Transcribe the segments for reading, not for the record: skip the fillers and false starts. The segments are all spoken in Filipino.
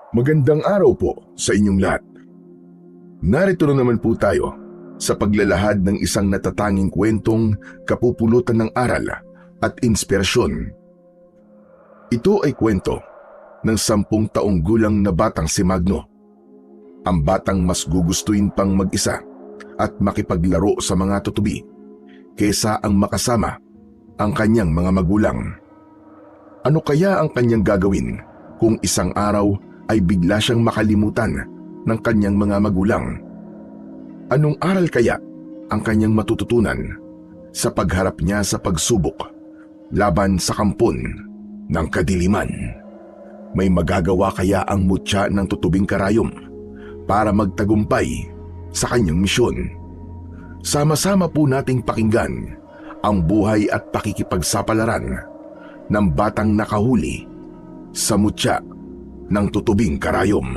Magandang araw po sa inyong lahat. Narito na naman po tayo sa paglalahad ng isang natatanging kwentong kapupulutan ng aral at inspirasyon. Ito ay kwento ng 10 taong gulang na batang si Magno. Ang batang mas gugustuhin pang mag-isa at makipaglaro sa mga tutubi kaysa ang makasama ang kanyang mga magulang. Ano kaya ang kanyang gagawin kung isang araw ay bigla siyang makalimutan ng kanyang mga magulang? Anong aral kaya ang kanyang matututunan sa pagharap niya sa pagsubok laban sa kampon ng kadiliman? May magagawa kaya ang mutya ng tutubing karayom para magtagumpay sa kanyang misyon? Sama-sama po nating pakinggan ang buhay at pakikipagsapalaran ng batang nakahuli sa mutya ng tutubing karayom.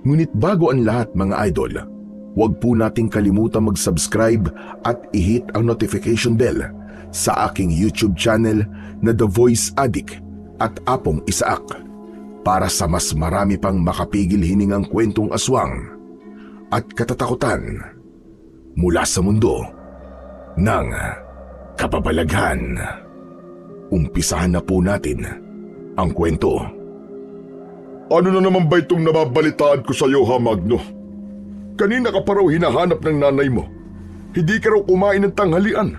Ngunit bago ang lahat mga idol, huwag po nating kalimutan mag-subscribe at i-hit ang notification bell sa aking YouTube channel na The Voice Addict at Apong Isaak para sa mas marami pang makapigil hiningang kwentong aswang at katatakutan mula sa mundo ng kababalaghan. Umpisahan na po natin ang kwento. Ano na naman ba itong nababalitaan ko sa iyo, ha, Magno? Kanina ka pa raw hinahanap ng nanay mo. Hindi ka raw kumain ng tanghalian.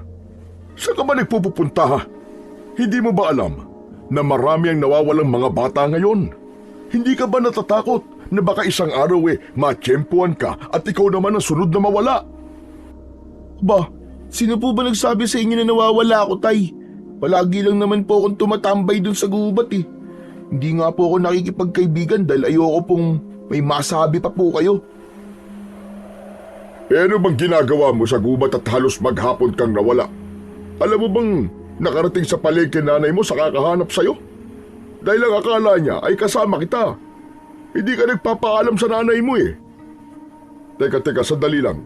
Saan ka ba nagpupunta, ha? Hindi mo ba alam na marami ang nawawalang mga bata ngayon? Hindi ka ba natatakot na baka isang araw matsyempuan ka at ikaw naman ang sunod na mawala? Ba, sino po ba nagsabi sa inyo na nawawala ako, Tay? Palagi lang naman po akong tumatambay dun sa gubat eh. Hindi nga po ako nakikipagkaibigan dahil ayoko pong may masabi pa po kayo. Ano bang ginagawa mo sa gubat at halos maghapon kang nawala? Alam mo bang nakarating sa palengke nanay mo sa kakahanap sa'yo? Dahil ang akala niya ay kasama kita. Hindi ka nagpapaalam sa nanay mo eh. Teka, sandali lang.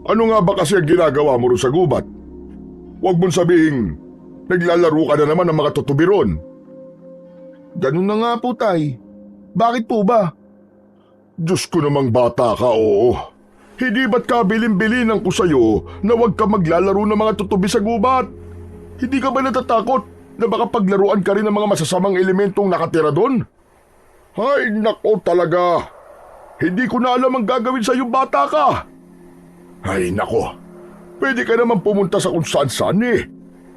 Ano nga ba kasi ang ginagawa mo ron sa gubat? Huwag mong sabihing naglalaro ka na naman ng mga tutubi ron. Ganun na nga po, Tay. Bakit po ba? Diyos ko namang bata ka, oo. Hindi ba't kabilin-bilinan ko sa'yo na huwag ka maglalaro ng mga tutubi sa gubat? Hindi ka ba natatakot na baka paglaruan ka rin ng mga masasamang elementong nakatira doon? Ay, nako talaga. Hindi ko na alam ang gagawin sa'yo, bata ka. Ay, nako. Pwede ka naman pumunta sa kung saan-saan eh.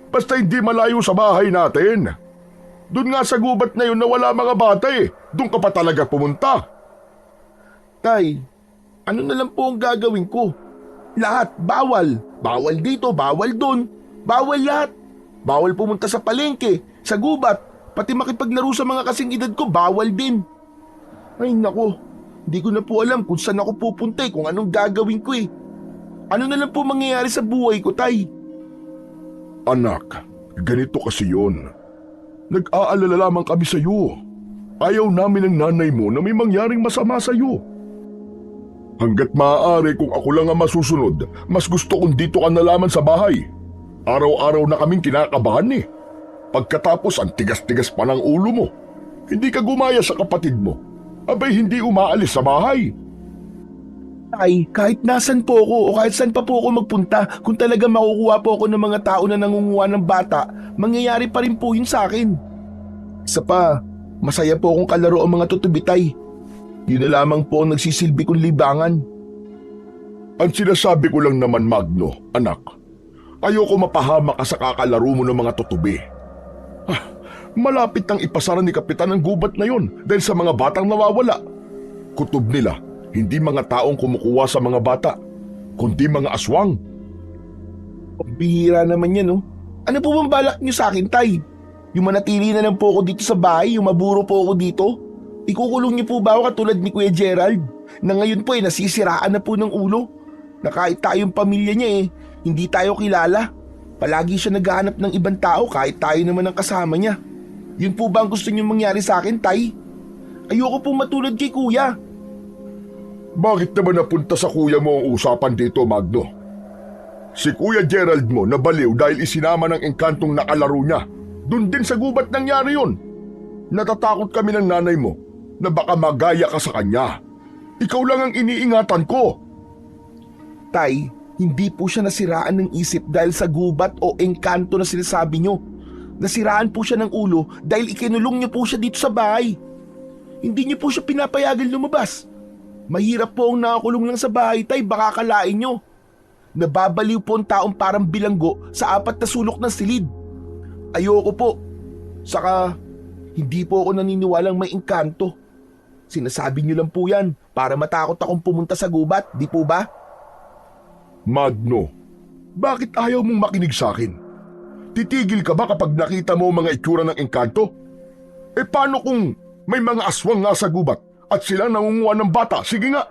Basta hindi malayo sa bahay natin. Doon nga sa gubat na yun na wala mga bata eh. Doon ka pa talaga pumunta. Tay, ano na lang po ang gagawin ko? Lahat, bawal. Bawal dito, bawal doon. Bawal lahat. Bawal pumunta sa palengke, sa gubat, pati makipaglaro sa mga kasing edad ko, bawal din. Ay nako, hindi ko na po alam kung saan ako pupunta eh, kung anong gagawin ko eh. Ano na lang po mangyayari sa buhay ko, Tay? Anak, ganito kasi yun. Nag-aalala lamang kami sa iyo. Ayaw namin ng nanay mo na may mangyaring masama sa iyo. Hanggat maaari kung ako lang ang masusunod, mas gusto kong dito ka na lamang sa bahay. Araw-araw na kaming kinakabahan eh. Pagkatapos ang tigas-tigas pa ng ulo mo. Hindi ka gumaya sa kapatid mo. Abay hindi umaalis sa bahay. Tay, kahit nasan po ako o kahit saan pa po ako magpunta, kung talaga makukuha po ako ng mga tao na nangunguha ng bata, mangyayari pa rin po yun sa akin. Isa pa, masaya po akong kalaro ang mga tutubi, Tay. Yun na lamang po ang nagsisilbi kong libangan. Ang sinasabi ko lang naman, Magno, anak, ayoko mapahama ka sa kakalaro mo ng mga tutubi. Malapit nang ipasara ni Kapitan ang gubat na yun dahil sa mga batang nawawala. Kutob nila, hindi mga taong kumukuha sa mga bata, kundi mga aswang. Bihira naman yan, no? Ano po bang balak niyo sa akin, Tay? Yung manatili na lang po ako dito sa bahay, yung maburo po ako dito? Ikukulong niyo po ba ako katulad ni Kuya Gerald? Na ngayon po nasisiraan na po ng ulo. Na kahit tayong pamilya niya hindi tayo kilala. Palagi siya naghahanap ng ibang tao kahit tayo naman ang kasama niya. Yun po ba ang gusto niyong mangyari sa akin, Tay? Ayoko pong matulad kay Kuya. Bakit naman napunta sa kuya mo ang usapan dito, Magno? Si Kuya Gerald mo nabaliw dahil isinama ng engkantong nakalaro niya. Doon din sa gubat nangyari yun. Natatakot kami ng nanay mo. na baka magaya ka sa kanya. Ikaw lang ang iniingatan ko. Tay, hindi po siya nasiraan ng isip dahil sa gubat o engkanto na sinasabi nyo. Nasiraan po siya ng ulo dahil ikinulong niyo po siya dito sa bahay. Hindi niyo po siya pinapayagan lumabas. Mahirap po ang nakakulong lang sa bahay, Tay, baka kalain nyo. Nababaliw po ang taong parang bilanggo sa 4 na sulok ng silid. Ayoko po. Saka, hindi po ako naniniwalang may engkanto. Sinasabi niyo lang po yan para matakot akong pumunta sa gubat, di po ba? Magno, bakit ayaw mong makinig sa akin? Titigil ka ba kapag nakita mo ang mga itsura ng engkanto? E paano kung may mga aswang nga sa gubat at sila nangunguha ng bata? Sige nga.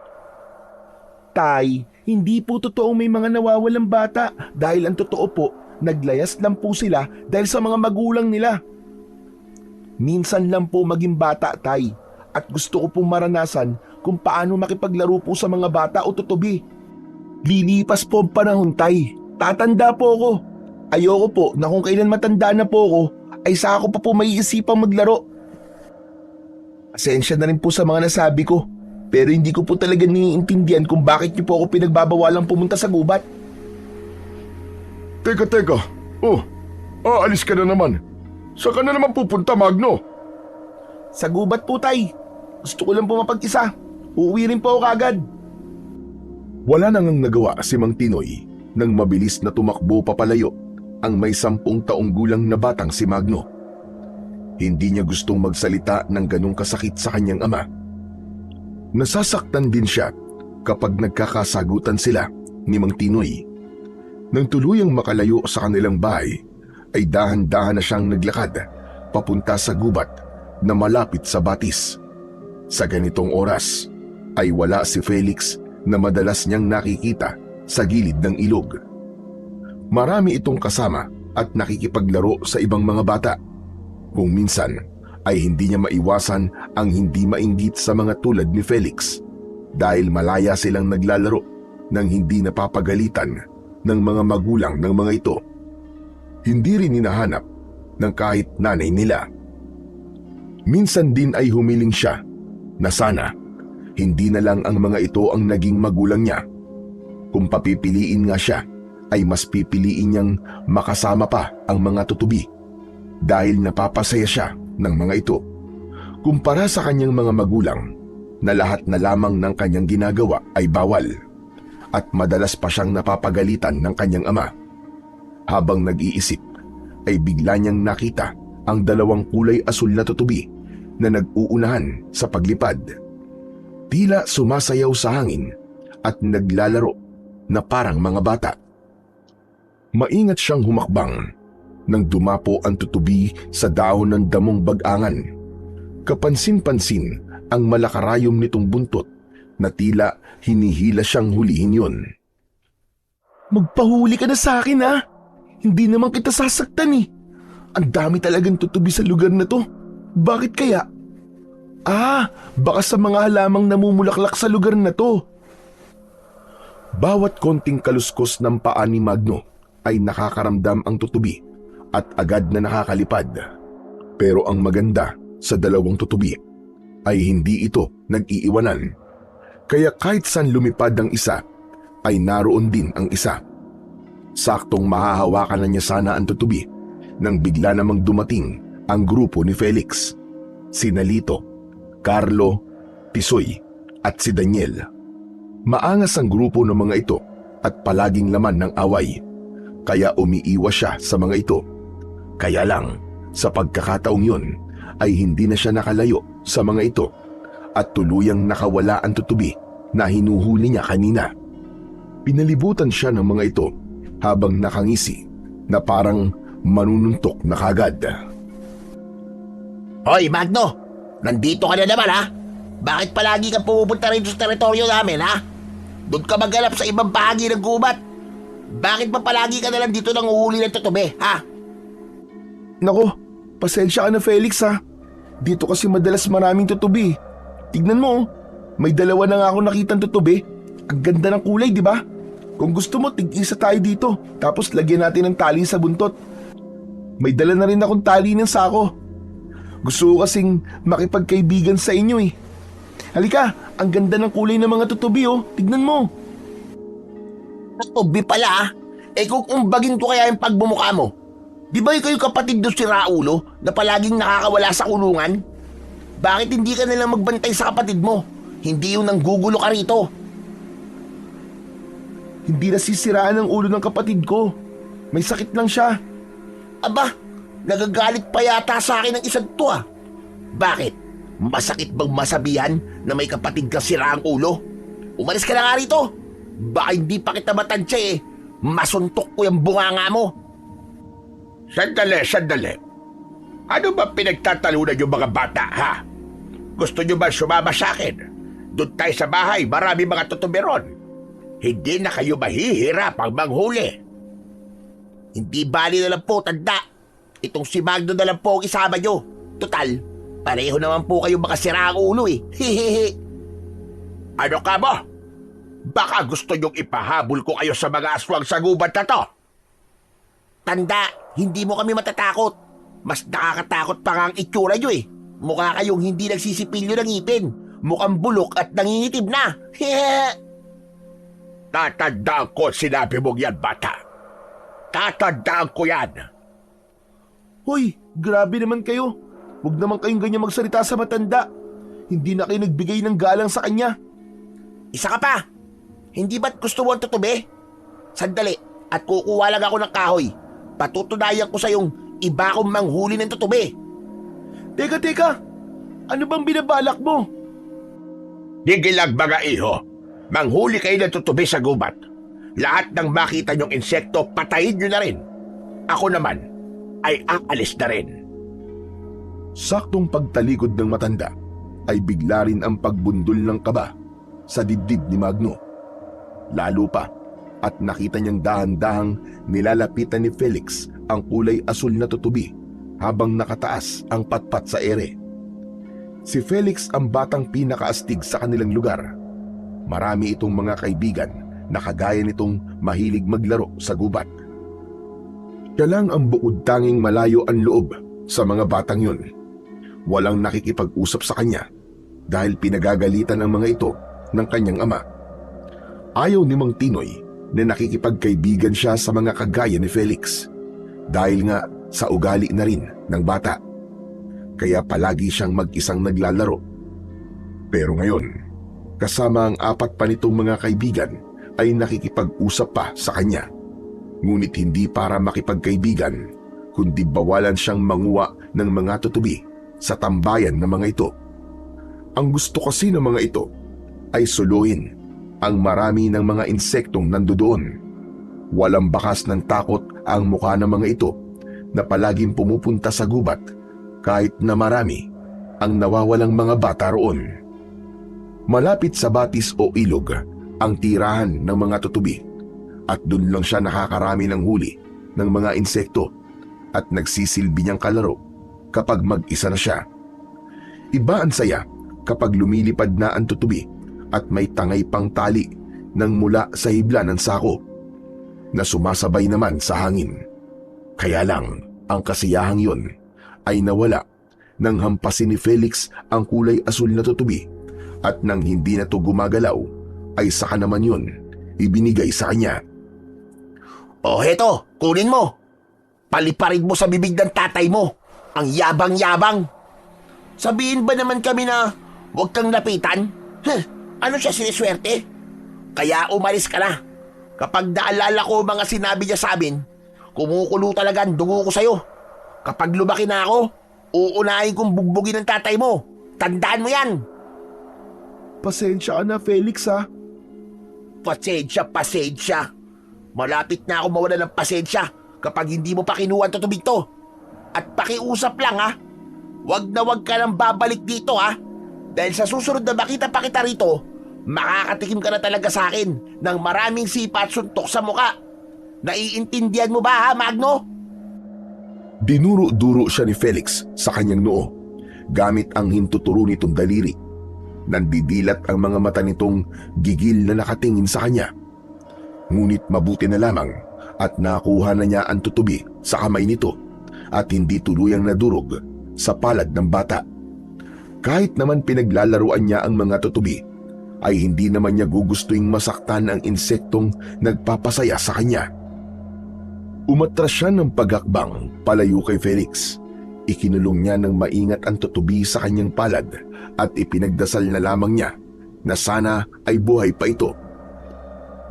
Tay, hindi po totoong may mga nawawalang bata dahil ang totoo po, naglayas lang po sila dahil sa mga magulang nila. Minsan lang po maging bata, Tay, at gusto ko pong maranasan kung paano makipaglaro po sa mga bata o tutubi. Lilipas po ang panahon, Tay. Tatanda po ako. Ayoko po na kung kailan matanda na po ako, ay saka ko pa po maiisipang maglaro. Pasensya na rin po sa mga nasabi ko, pero hindi ko po talaga naiintindihan kung bakit niyo po ako pinagbabawalang pumunta sa gubat. Teka. Oh, aalis ka na naman. Saan ka na naman pupunta, Magno? Sa gubat po, Tay. Gusto ko lang po mapag-isa. Uuwi rin po ako kagad. Wala nang nagawa si Mang Tinoy nang mabilis na tumakbo papalayo ang may 10 taong gulang na batang si Magno. Hindi niya gustong magsalita ng ganong kasakit sa kanyang ama. Nasasaktan din siya kapag nagkakasagutan sila ni Mang Tinoy. Nang tuluyang makalayo sa kanilang bahay, ay dahan-dahan na siyang naglakad papunta sa gubat na malapit sa batis. Sa ganitong oras ay wala si Felix na madalas niyang nakikita sa gilid ng ilog. Marami itong kasama at nakikipaglaro sa ibang mga bata. Kung minsan ay hindi niya maiwasan ang hindi mainggit sa mga tulad ni Felix dahil malaya silang naglalaro nang hindi napapagalitan ng mga magulang ng mga ito. Hindi rin hinahanap ng kahit nanay nila. Minsan din ay humiling siya na sana hindi na lang ang mga ito ang naging magulang niya. Kung papipiliin nga siya, ay mas pipiliin niyang makasama pa ang mga tutubi dahil napapasaya siya ng mga ito. Kumpara sa kanyang mga magulang na lahat na lamang ng kanyang ginagawa ay bawal at madalas pa siyang napapagalitan ng kanyang ama. Habang nag-iisip ay bigla niyang nakita ang 2 kulay asul na tutubi na nag-uunahan sa paglipad. Tila sumasayaw sa hangin at naglalaro na parang mga bata. Maingat siyang humakbang nang dumapo ang tutubi sa dahon ng damong bag-angan. Kapansin-pansin ang malakarayom nitong buntot na tila hinihila siyang hulihin yun. Magpahuli ka na sa akin, ha? Hindi naman kita sasaktan eh. Ang dami talagang tutubi sa lugar na to. Bakit kaya? Baka sa mga halamang namumulaklak sa lugar na to. Bawat konting kaluskos ng paa ni Magno ay nakakaramdam ang tutubi at agad na nakakalipad. Pero ang maganda sa 2 tutubi ay hindi ito nag-iiwanan. Kaya kahit saan lumipad ang isa, ay naroon din ang isa. Saktong mahahawakan na niya sana ang tutubi nang bigla namang dumating ang grupo ni Felix. Sina Lito, Carlo, Tisoy at si Daniel. Maangas ang grupo ng mga ito at palaging laman ng away, kaya umiiwas siya sa mga ito. Kaya lang, sa pagkakataong yun ay hindi na siya nakalayo sa mga ito at tuluyang nakawala ang tutubi na hinuhuli niya kanina. Pinalibutan siya ng mga ito habang nakangisi na parang manununtok na kagad. Hoy, Magno! Nandito ka na naman, ha? Bakit palagi kang pumupunta rito sa teritoryo namin, ha? Doon ka maghanap sa ibang bahagi ng gubat. Bakit pa palagi ka na lang dito nang uhuli ng tutubi, ha? Nako, pasensya ka na, Felix, ha? Dito kasi madalas maraming tutubi. Tignan mo, may 2 na nga ako nakitang tutubi. Ang ganda ng kulay, di ba? Kung gusto mo, tig-isa tayo dito. Tapos lagyan natin ng tali sa buntot. May dala na rin akong tali ng sako. Gusto ko kasing makipagkaibigan sa inyo eh. Halika, ang ganda ng kulay ng mga tutubi oh. Tignan mo. Tutubi pala ah. Kung umbagin ko kaya yung pagbumukha mo. Di ba kayo kapatid doon si Raulo na palaging nakakawala sa kulungan? Bakit hindi ka nalang magbantay sa kapatid mo? Hindi yung nanggugulo ka rito. Hindi nasisiraan ang ulo ng kapatid ko. May sakit lang siya. Aba, nagagalit pa yata sa akin ng isang to ah. Bakit? Masakit bang masabihan na may kapatid kang sira ang ulo? Umalis ka na nga rito. Baka hindi pa kita matansya eh. Masuntok ko yung bunganga mo. Sandali. Ano ba pinagtatalunan yung mga bata, ha? Gusto nyo ba sumama sa akin? Doon tayo sa bahay, marami mga tutuberon. Hindi na kayo mahihirapang manghuli. Hindi bali na lang po, tanda. Itong si Magno na lang po ang isama nyo. Total, pareho naman po kayo makasira ang ulo eh. Hehehe. Ano ka mo? Baka gusto nyong ipahabol ko kayo sa mga aswang sa gubat na to. Tanda, hindi mo kami matatakot. Mas nakakatakot pa nga ang itsura nyo eh. Mukha kayong hindi nagsisipilyo ng ngipin. Mukhang bulok at nangingitim na. Hehehe. Tatandaan ko sinabi mong yan, bata. Tatandaan ko yan. Hoy, grabe naman kayo. Huwag naman kayong ganyan magsalita sa matanda. Hindi na kayo nagbigay ng galang sa kanya. Isa ka pa. Hindi ba't gusto mo ang tutubi? Sandali, at kukuha lang ako ng kahoy. Patutunayan ko sa yung iba kong manghuli ng tutubi. Teka. Ano bang binabalak mo? Digilag mga iho. Manghuli kayo ng tutubi sa gubat. Lahat ng makita nyong insekto, patayin nyo na rin. Ako naman ay aalis na rin. Saktong pagtalikod ng matanda ay bigla rin ang pagbundol ng kaba sa dibdib ni Magno. Lalo pa at nakita niyang dahan-dahang nilalapitan ni Felix ang kulay asul na tutubi habang nakataas ang patpat sa ere. Si Felix ang batang pinakaastig sa kanilang lugar. Marami itong mga kaibigan na kagaya nitong mahilig maglaro sa gubat. Siya lang ang bukod tanging malayo ang loob sa mga batang yun. Walang nakikipag-usap sa kanya dahil pinagagalitan ang mga ito ng kanyang ama. Ayaw ni Mang Tinoy na nakikipagkaibigan siya sa mga kagaya ni Felix dahil nga sa ugali na rin ng bata. Kaya palagi siyang mag-isang naglalaro. Pero ngayon, kasama ang 4 pa nitong mga kaibigan ay nakikipag-usap pa sa kanya. Ngunit hindi para makipagkaibigan, kundi bawalan siyang manguha ng mga tutubi sa tambayan ng mga ito. Ang gusto kasi ng mga ito ay suluhin ang marami ng mga insektong nandoon. Walang bakas ng takot ang mukha ng mga ito na palaging pumupunta sa gubat kahit na marami ang nawawalang mga bata roon. Malapit sa batis o ilog ang tirahan ng mga tutubi at doon lang siya nakakarami ng huli ng mga insekto at nagsisilbi niyang kalaro kapag mag-isa na siya. Iba ang saya kapag lumilipad na ang tutubi at may tangay pang tali nang mula sa hibla ng sako na sumasabay naman sa hangin. Kaya lang ang kasiyahang yon ay nawala nang hampasin ni Felix ang kulay asul na tutubi at nang hindi na to gumagalaw ay saka naman yun ibinigay sa kanya. O heto, kunin mo. Paliparin mo sa bibig ng tatay mo. Ang yabang-yabang. Sabihin ba naman kami na huwag kang lapitan? Ano siya siniswerte? Kaya umalis ka na. Kapag naalala ko mga sinabi niya sa amin, kumukulo talaga ang dugo ko sa'yo. Kapag lumaki na ako, uunahin kong bugbugin ng tatay mo. Tandaan mo yan. Pasensya ka na, Felix ha. Pasensya. Malapit na ako mawala ng pasensya kapag hindi mo pa kinuha ang tutubig to. At pakiusap lang ha. Wag na wag ka nang babalik dito ha. Dahil sa susunod na makita pa kita rito, makakatikim ka na talaga sa akin ng maraming sipa at suntok sa muka. Naiintindihan mo ba ha, Magno? Dinuro-duro siya ni Felix sa kanyang noo gamit ang hintuturo nitong daliri. Nandidilat ang mga mata nitong gigil na nakatingin sa kanya. Ngunit mabuti na lamang at nakuha na niya ang tutubi sa kamay nito at hindi tuluyang nadurog sa palad ng bata. Kahit naman pinaglalaruan niya ang mga tutubi, ay hindi naman niya gugustuing masaktan ang insektong nagpapasaya sa kanya. Umatras siya ng paghakbang palayo kay Felix. Ikinulong niya ng maingat ang tutubi sa kanyang palad at ipinagdasal na lamang niya na sana ay buhay pa ito.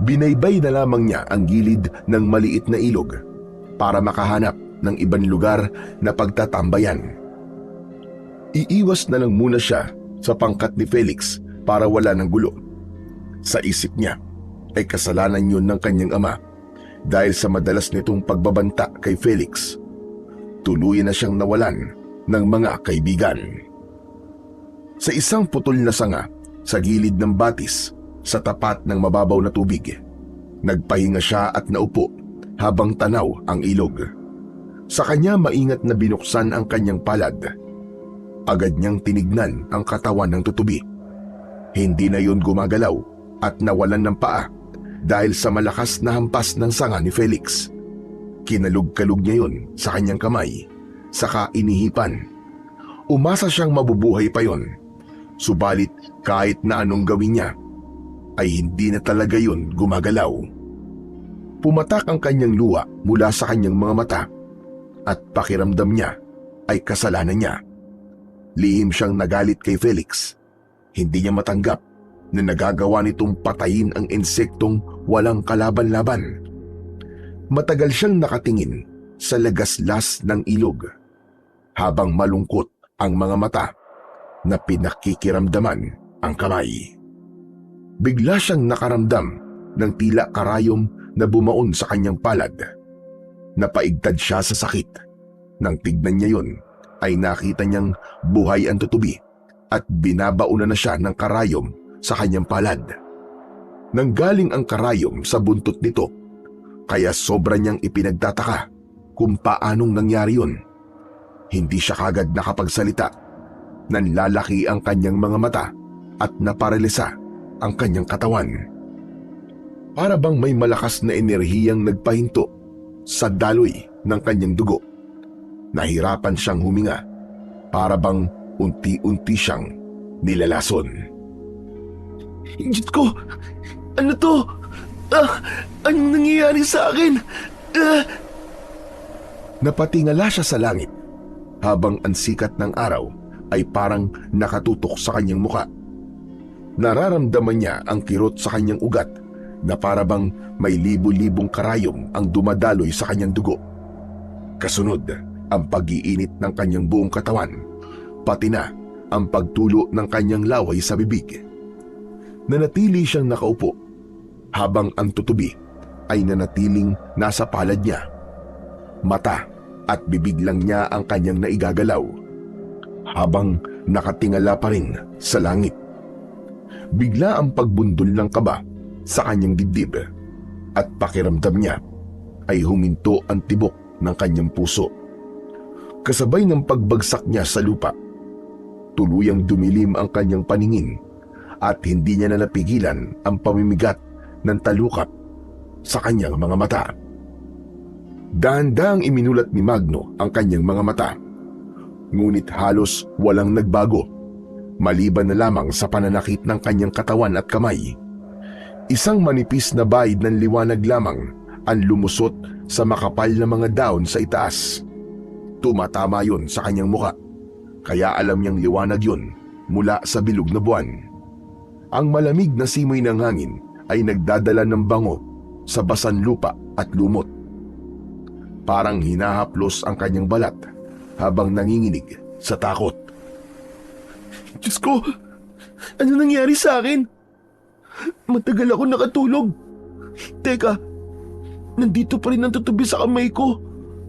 Binaybay na lamang niya ang gilid ng maliit na ilog para makahanap ng ibang lugar na pagtatambayan. Iiwas na lang muna siya sa pangkat ni Felix para wala ng gulo. Sa isip niya ay kasalanan yun ng kanyang ama dahil sa madalas nitong pagbabanta kay Felix. Tuluyan na siyang nawalan ng mga kaibigan. Sa isang putol na sanga sa gilid ng batis sa tapat ng mababaw na tubig, nagpahinga siya at naupo habang tanaw ang ilog. Sa kanya maingat na binuksan ang kanyang palad. Agad niyang tinignan ang katawan ng tutubi. Hindi na yun gumagalaw at nawalan ng paa dahil sa malakas na hampas ng sanga ni Felix. Kinalug-kalug niya yun sa kanyang kamay, saka inihipan. Umasa siyang mabubuhay pa yun. Subalit kahit na anong gawin niya, ay hindi na talaga yun gumagalaw. Pumatak ang kanyang luha mula sa kanyang mga mata at pakiramdam niya ay kasalanan niya. Lihim siyang nagalit kay Felix. Hindi niya matanggap na nagagawa nitong patayin ang insektong walang kalaban-laban. Matagal siyang nakatingin sa lagaslas ng ilog habang malungkot ang mga mata na pinakikiramdaman ang kamay. Bigla siyang nakaramdam ng tila karayom na bumaon sa kanyang palad. Napaigtad siya sa sakit. Nang tignan niya yun, ay nakita niyang buhay ang tutubi at binabauna na siya ng karayom sa kanyang palad. Nanggaling ang karayom sa buntot nito, kaya sobra niyang ipinagtataka kung paanong nangyari yun. Hindi siya kagad nakapagsalita. Nanlalaki ang kanyang mga mata at naparalisa ang kanyang katawan. Para bang may malakas na enerhiyang nagpahinto sa daloy ng kanyang dugo. Nahirapan siyang huminga, para bang unti-unti siyang nilalason. Diyos ko! Ano to? Anong nangyayari sa akin? Napatingala siya sa langit habang ang sikat ng araw ay parang nakatutok sa kanyang muka. Nararamdaman niya ang kirot sa kanyang ugat na para bang may libo-libong karayom ang dumadaloy sa kanyang dugo. Kasunod, ang pag-iinit ng kanyang buong katawan, pati na ang pagtulo ng kanyang laway sa bibig. Nanatili siyang nakaupo habang ang tutubi ay nanatiling nasa palad niya. Mata at bibig lang niya ang kanyang naigagalaw habang nakatingala pa rin sa langit. Bigla ang pagbundol ng kaba sa kanyang dibdib at pakiramdam niya ay huminto ang tibok ng kanyang puso. Kasabay ng pagbagsak niya sa lupa, tuluyang dumilim ang kanyang paningin at hindi niya na napigilan ang pamimigat ng talukap sa kanyang mga mata. Dahan-dahang iminulat ni Magno ang kanyang mga mata, ngunit halos walang nagbago, maliban na lamang sa pananakit ng kanyang katawan at kamay. Isang manipis na bahid ng liwanag lamang ang lumusot sa makapal na mga daon sa itaas. Tumatama yun sa kanyang muka, kaya alam niyang liwanag yun mula sa bilog na buwan. Ang malamig na simoy ng hangin ay nagdadala ng bango sa basan lupa at lumot. Parang hinahaplos ang kanyang balat habang nanginginig sa takot. Diyos ko! Ano nangyari sa akin? Matagal ako nakatulog. Teka, nandito pa rin ang tutubi sa kamay ko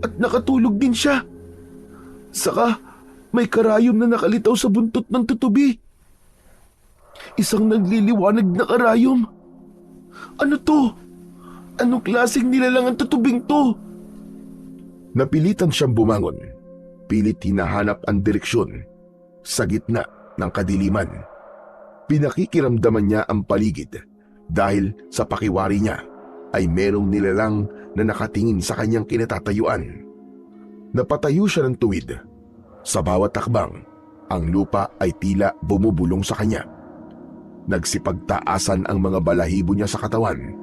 at nakatulog din siya. Saka, may karayom na nakalitaw sa buntot ng tutubi. Isang nagliliwanag na karayom. Ano to? Anong klaseng nilalang ang tutubing to? Napilitan siyang bumangon. Pilit hinahanap ang direksyon sa gitna ng kadiliman. Pinakikiramdaman niya ang paligid dahil sa pakiwari niya ay merong nilalang na nakatingin sa kanyang kinatatayuan. Napatayo siya ng tuwid. Sa bawat takbang Ang lupa ay tila bumubulong sa kanya. Nagsipagtaasan ang mga balahibo niya sa katawan.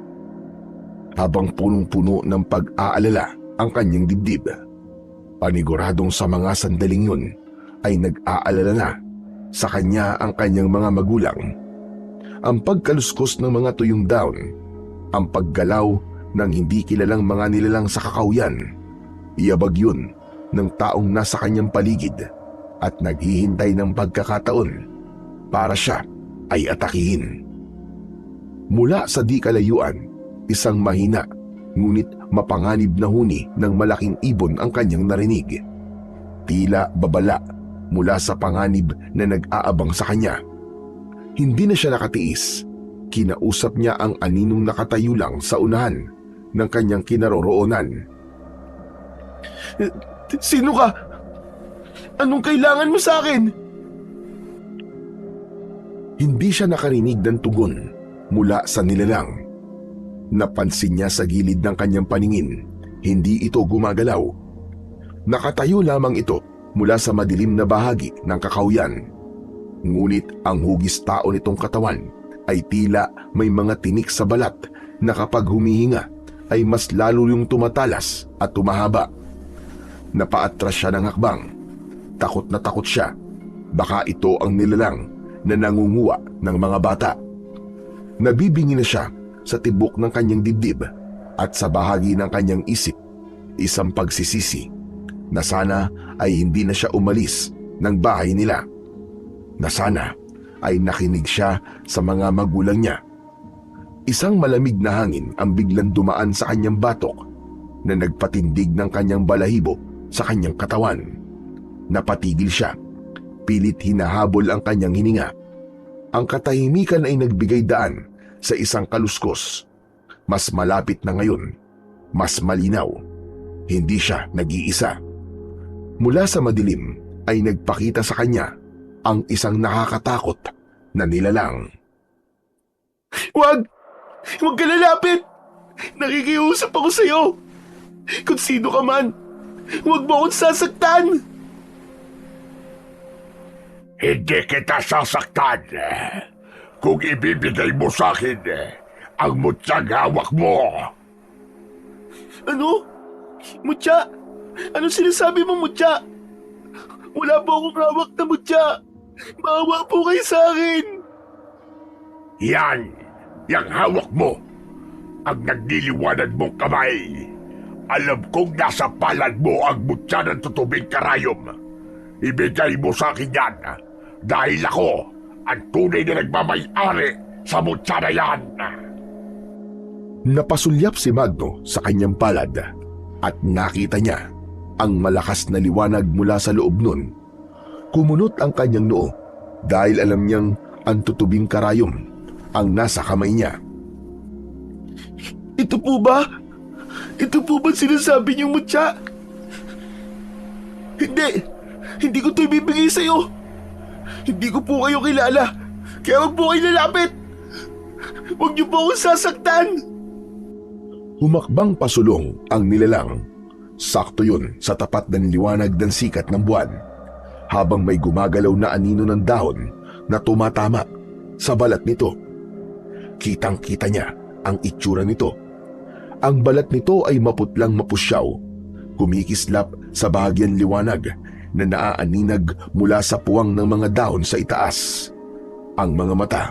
Habang punong-puno ng pag-aalala ang kanyang dibdib, paniguradong sa mga sandaling yun ay nag-aalala na sa kanya ang kanyang mga magulang. Ang pagkaluskos ng mga tuyong daon, ang paggalaw ng hindi kilalang mga nilalang sa kakauyan, iyabag yun ng taong nasa kanyang paligid at naghihintay ng pagkakataon para siya ay atakihin. Mula sa di kalayuan, isang mahina ngunit mapanganib na huni ng malaking ibon ang kanyang narinig. Tila babala mula sa panganib na nag-aabang sa kanya. Hindi na siya nakatiis. Kinausap niya ang aninong nakatayo lang sa unahan ng kanyang kinaroroonan. Sino ka? Anong kailangan mo sa akin? Hindi siya nakarinig ng tugon mula sa nilalang. Napansin niya sa gilid ng kanyang paningin, hindi ito gumagalaw. Nakatayo lamang ito mula sa madilim na bahagi ng kakauyan. Ngunit ang hugis tao nitong katawan ay tila may mga tinik sa balat na kapag humihinga ay mas lalo yung tumatalas at tumahaba. Napaatras siya ng hakbang. Takot na takot siya. Baka ito ang nilalang na nangunguwa ng mga bata. Nabibingi na siya sa tibok ng kanyang dibdib at sa bahagi ng kanyang isip, isang pagsisisi na sana ay hindi na siya umalis ng bahay nila. Na sana ay nakinig siya sa mga magulang niya. Isang malamig na hangin ang biglang dumaan sa kanyang batok na nagpatindig ng kanyang balahibo sa kanyang katawan. Napatigil siya. Pilit hinahabol ang kanyang hininga. Ang katahimikan ay nagbigay daan sa isang kaluskos. Mas malapit na ngayon. Mas malinaw. Hindi siya nag-iisa. Mula sa madilim ay nagpakita sa kanya ang isang nakakatakot na nilalang. Wag! Huwag ka lalapit! Nakikiusap ako sa'yo! Kung sino ka man, huwag mo akong sasaktan! Hindi kita sasaktan. Kung ibibigay mo sa akin ang mutsang hawak mo. Ano? Mutya? Anong sinasabi mo, Mutya? Wala po akong hawak na mutya. Maawa po kayo sa akin. Yan, yung hawak mo. Ang nagliliwanag mong kamay. Alam kong nasa palad mo ang mutya ng tutubing karayom. Ibigay mo sa akin yan. Dahil ako ang tunay na nagmamay-ari sa mutya na yan. Napasulyap si Magno sa kanyang palad at nakita niya ang malakas na liwanag mula sa loob nun. Kumunot ang kanyang noo dahil alam niyang ang tutubing karayom ang nasa kamay niya. Ito po ba? Ito po ba sinasabi niyong mutya? Hindi ko ito ibibigay sa'yo. Hindi ko po kayo kilala. Kaya huwag po kayo lalapit. Huwag niyo po akong sasaktan. Humakbang pasulong ang nilalang. Sakto yun sa tapat ng liwanag ng sikat ng buwan. Habang may gumagalaw na anino ng dahon na tumatama sa balat nito. Kitang-kita niya ang itsura nito. Ang balat nito ay maputlang mapusyaw, kumikislap sa bahagyan liwanag na naaaninag mula sa puwang ng mga dahon sa itaas. Ang mga mata,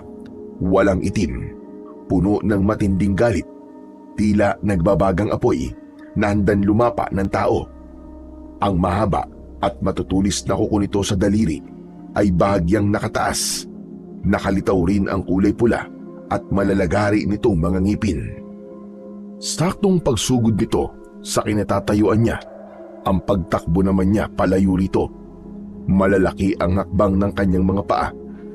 walang itim, puno ng matinding galit, tila nagbabagang apoy na handang lumapa ng tao. Ang mahaba at matutulis na kuko nito sa daliri ay bahagyang nakataas. Nakalitaw rin ang kulay pula at malalagari nitong mga ngipin. Saktong pagsugod nito sa kinatatayuan niya, ang pagtakbo naman niya palayo rito. Malalaki ang hakbang ng kanyang mga paa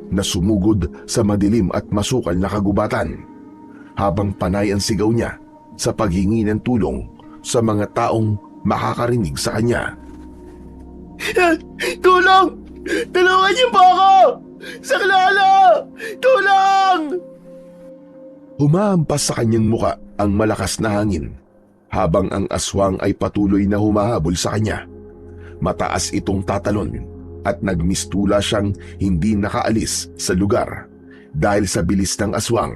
na sumugod sa madilim at masukal na kagubatan, habang panay ang sigaw niya sa paghingi ng tulong sa mga taong makakarinig sa kanya. Tulong! Tulungan niyo po ako! Saklala! Tulong! Humahampas sa kanyang muka ang malakas na hangin, habang ang aswang ay patuloy na humahabol sa kanya. Mataas itong tatalon, at nagmistula siyang hindi nakaalis sa lugar dahil sa bilis ng aswang.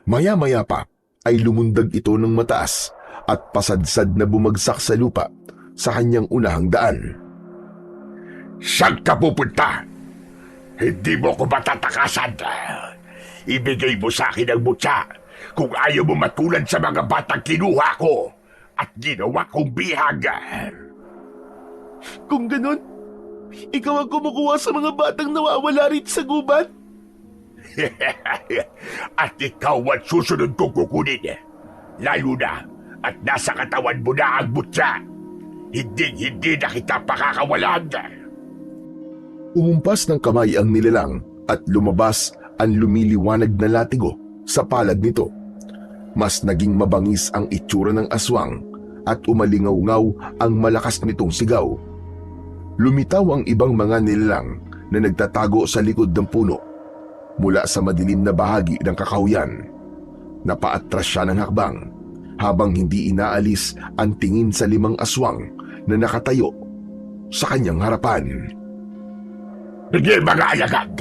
Maya-maya pa ay lumundag ito ng mataas at pasadsad na bumagsak sa lupa sa kanyang unahang daan. Saan ka pupunta? Hindi mo ko matatakasan. Ibigay mo sa akin ang mutya kung ayaw mo matulad sa mga batang kinuha ko at ginawa kong bihag. Kung ganun, ikaw ang kumukuha sa mga batang nawawala rito sa gubat? At ikaw ang susunod kong kukunin. Lalo na at nasa katawan mo na ang mutya. Hindi na kita pakakawalan. Umumpas ng kamay ang nilalang at lumabas ang lumiliwanag na latigo sa palad nito. Mas naging mabangis ang itsura ng aswang at umalingaw-ngaw ang malakas nitong sigaw. Lumitaw ang ibang mga nilalang na nagtatago sa likod ng puno mula sa madilim na bahagi ng kakahuyan. Napaatras siya ng hakbang habang hindi inaalis ang tingin sa 5 aswang na nakatayo sa kanyang harapan. Sige mga alagad,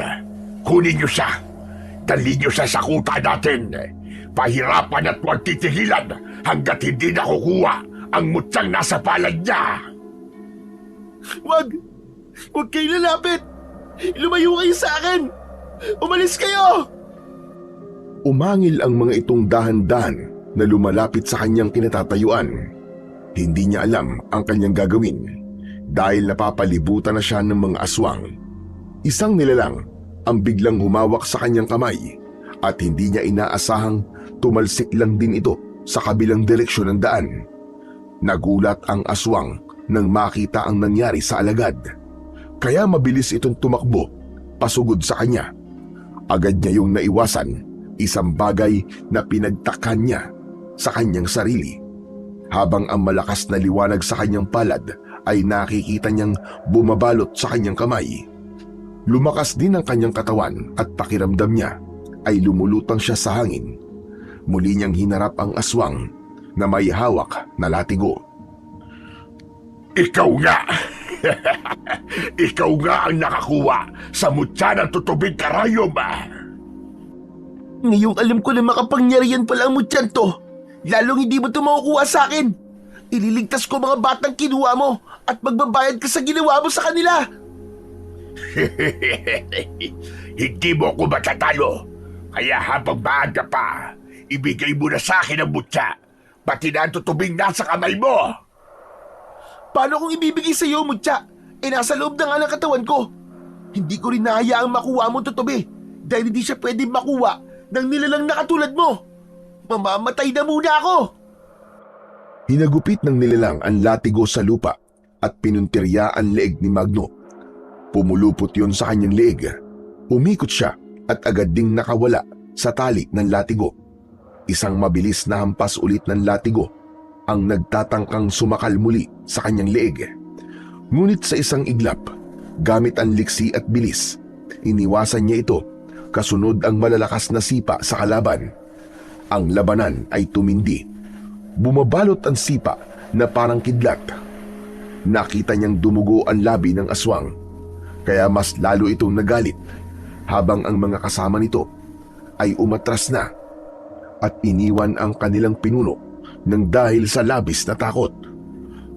kunin niyo siya. Dalhin niyo siya sa kuta natin. Pahirapan at huwag titigilan hanggat hindi nakukuha ang mutyang nasa palad niya. Wag! Huwag kayo lalapit! Lumayo kayo sa akin! Umalis kayo! Umangil ang mga itong dahan-dahan na lumalapit sa kanyang kinatatayuan. Hindi niya alam ang kanyang gagawin dahil napapalibutan na siya ng mga aswang. Isang nilalang ang biglang humawak sa kanyang kamay at hindi niya inaasahang tumalsik lang din ito sa kabilang direksyon ng daan. Nagulat ang aswang nang makita ang nangyari sa alagad. Kaya mabilis itong tumakbo pasugod sa kanya. Agad niya yung naiwasan, isang bagay na pinagtakan niya sa kanyang sarili. Habang ang malakas na liwanag sa kanyang palad ay nakikita niyang bumabalot sa kanyang kamay. Lumakas din ang kanyang katawan at pakiramdam niya ay lumulutang siya sa hangin. Muli niyang hinarap ang aswang na may hawak na latigo. Ikaw nga! Ikaw nga ang nakakuha sa mutya ng tutubig karayom. Ngayong alam ko na makapangyarihan pala ang mutyan to. Lalong hindi mo ito makukuha sa akin. Ililigtas ko mga batang kinuha mo at magbabayad ka sa ginawa mo sa kanila. Hindi mo ako matatalo. Kaya habang maaga pa, ibigay mo na sa akin ang mutya. Pati na ang tutubing nasa kamay mo. Paano kung ibibigay sa iyo, mutya? Nasa loob na nga ng katawan ko. Hindi ko rin nahayaang makuha mo tutubi dahil hindi siya pwedeng makuha ng nilalang na katulad mo. Mamamatay na muna ako. Hinagupit ng nilalang ang latigo sa lupa at pinuntirya ang leeg ni Magno. Pumulupot yon sa kanyang leeg. Umikot siya at agad ding nakawala sa tali ng latigo. Isang mabilis na hampas ulit ng latigo ang nagtatangkang sumakal muli sa kanyang leeg. Ngunit sa isang iglap, gamit ang liksi at bilis, iniwasan niya ito kasunod ang malalakas na sipa sa kalaban. Ang labanan ay tumindi. Bumabalot ang sipa na parang kidlat. Nakita niyang dumugo ang labi ng aswang, kaya mas lalo itong nagalit habang ang mga kasama nito ay umatras na at iniwan ang kanilang pinuno nang dahil sa labis na takot.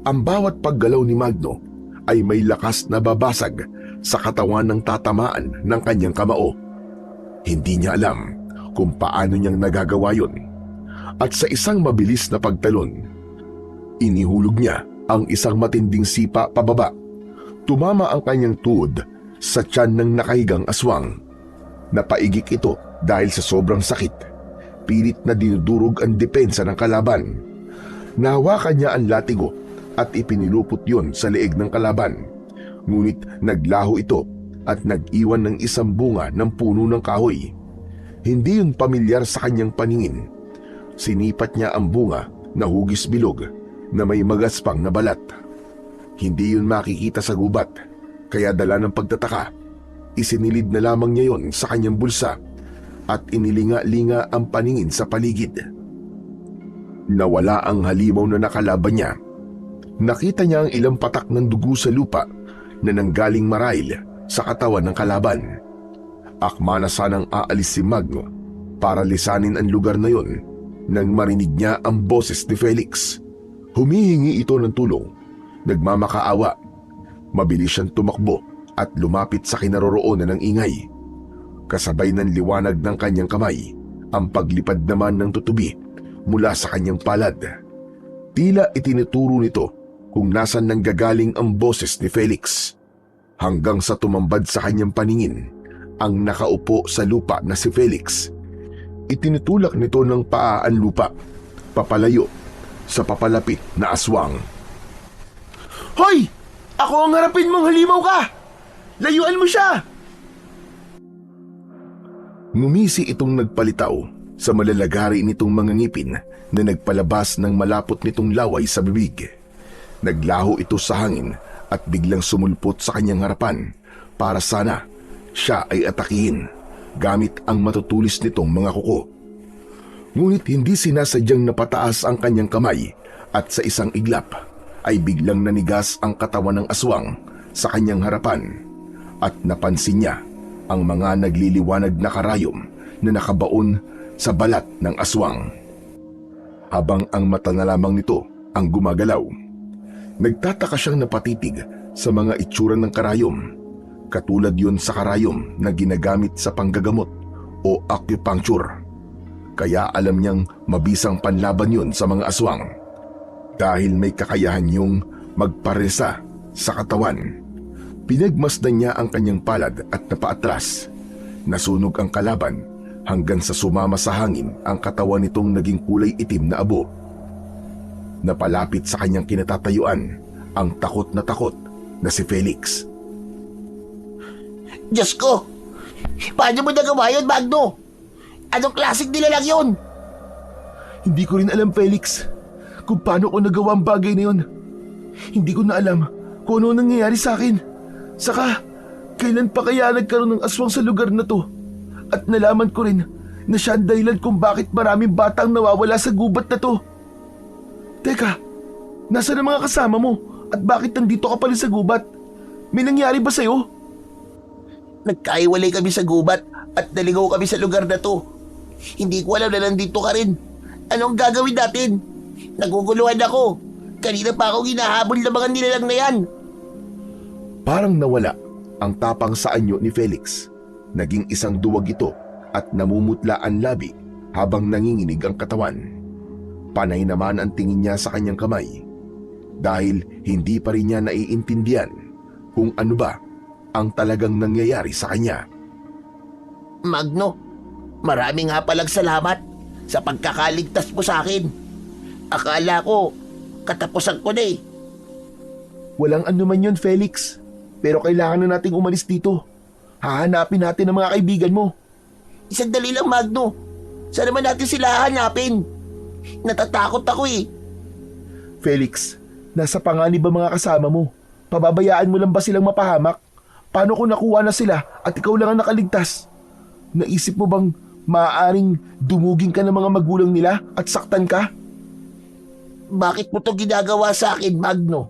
Ang bawat paggalaw ni Magno ay may lakas na babasag sa katawan ng tatamaan ng kanyang kamao. Hindi niya alam kung paano niyang nagagawa yun. At sa isang mabilis na pagtalon, inihulog niya ang isang matinding sipa pababa. Tumama ang kanyang tuhod sa tiyan ng nakahigang aswang. Napaigik ito dahil sa sobrang sakit. Pilit na dinudurog ang depensa ng kalaban. Nahawakan niya ang latigo at ipinilupot yon sa leeg ng kalaban. Ngunit naglaho ito at nag-iwan ng isang bunga ng puno ng kahoy. Hindi yun pamilyar sa kanyang paningin. Sinipat niya ang bunga na hugis bilog na may magaspang na balat. Hindi yun makikita sa gubat, kaya dala ng pagtataka, isinilid na lamang niya yon sa kanyang bulsa at inilinga-linga ang paningin sa paligid. Nawala ang halimaw na nakalaban niya. Nakita niya ang ilang patak ng dugo sa lupa na nanggaling marahil sa katawan ng kalaban. Akma na sanang aalis si Magno para lisanin ang lugar na yon nang marinig niya ang boses ni Felix. Humihingi ito ng tulong, nagmamakaawa. Mabilis siyang tumakbo at lumapit sa kinaroroonan ng ingay. Kasabay ng liwanag ng kanyang kamay, ang paglipad naman ng tutubi mula sa kanyang palad. Tila itinuturo nito kung nasan nanggagaling ang boses ni Felix, hanggang sa tumambad sa kanyang paningin ang nakaupo sa lupa na si Felix. Itinutulak nito ng paa ang lupa, papalayo sa papalapit na aswang. Hoy! Ako ang harapin mong halimaw ka! Layuan mo siya! Ngumisi itong nagpalitaw sa malalagari nitong mga ngipin na nagpalabas ng malapot nitong laway sa bibig. Naglaho ito sa hangin at biglang sumulpot sa kanyang harapan para sana siya ay atakihin gamit ang matutulis nitong mga kuko. Ngunit hindi sinasadyang napataas ang kanyang kamay at sa isang iglap ay biglang nanigas ang katawan ng aswang sa kanyang harapan at napansin niya ang mga nagliliwanag na karayom na nakabaon sa balat ng aswang. Habang ang mata na lamang nito ang gumagalaw, nagtataka siyang napatitig sa mga itsura ng karayom. Katulad yun sa karayom na ginagamit sa panggagamot o acupuncture. Kaya alam niyang mabisang panlaban yun sa mga aswang. Dahil may kakayahan yung magparesa sa katawan. Pinagmasdan niya ang kanyang palad at napaatras. Nasunog ang kalaban hanggang sa sumama sa hangin ang katawan nitong naging kulay itim na abo. Napalapit sa kanyang kinatatayuan ang takot na si Felix. Diyos ko! Paano mo nagawa yun, Magno? Anong klaseng nilalang yun? Hindi ko rin alam, Felix, kung paano ko nagawa ang bagay na yun. Hindi ko na alam kung ano nangyayari sa akin. Saka, kailan pa kaya nagkaroon ng aswang sa lugar na to? At nalaman ko rin na siya ang dahilan kung bakit maraming batang nawawala sa gubat na to. Teka, nasaan ang mga kasama mo? At bakit nandito ka pala sa gubat? May nangyari ba sa'yo? Nagkaiwalay kami sa gubat at naligaw kami sa lugar na to. Hindi ko alam na nandito ka rin. Anong gagawin natin? Naguguluhan ako. Kanina pa ako hinahabol ng mga nilalang na yan. Parang nawala ang tapang sa anyo ni Felix. Naging isang duwag ito at namumutla ang labi habang nanginginig ang katawan. Panay naman ang tingin niya sa kanyang kamay dahil hindi pa rin niya naiintindihan kung ano ba ang talagang nangyayari sa kanya. Magno, maraming nga palang salamat sa pagkakaligtas mo sa akin. Akala ko, katapusan ko na eh. Walang anuman yun, Felix. Pero kailangan na nating umalis dito. Hahanapin natin ang mga kaibigan mo. Isang dali lang, Magno. Saan naman natin sila hahanapin? Natatakot ako eh. Felix, nasa panganib ba mga kasama mo? Pababayaan mo lang ba silang mapahamak? Paano kung nakuha na sila at ikaw lang ang nakaligtas? Naisip mo bang maaaring dumugin ka ng mga magulang nila at saktan ka? Bakit mo to ginagawa sa akin, Magno?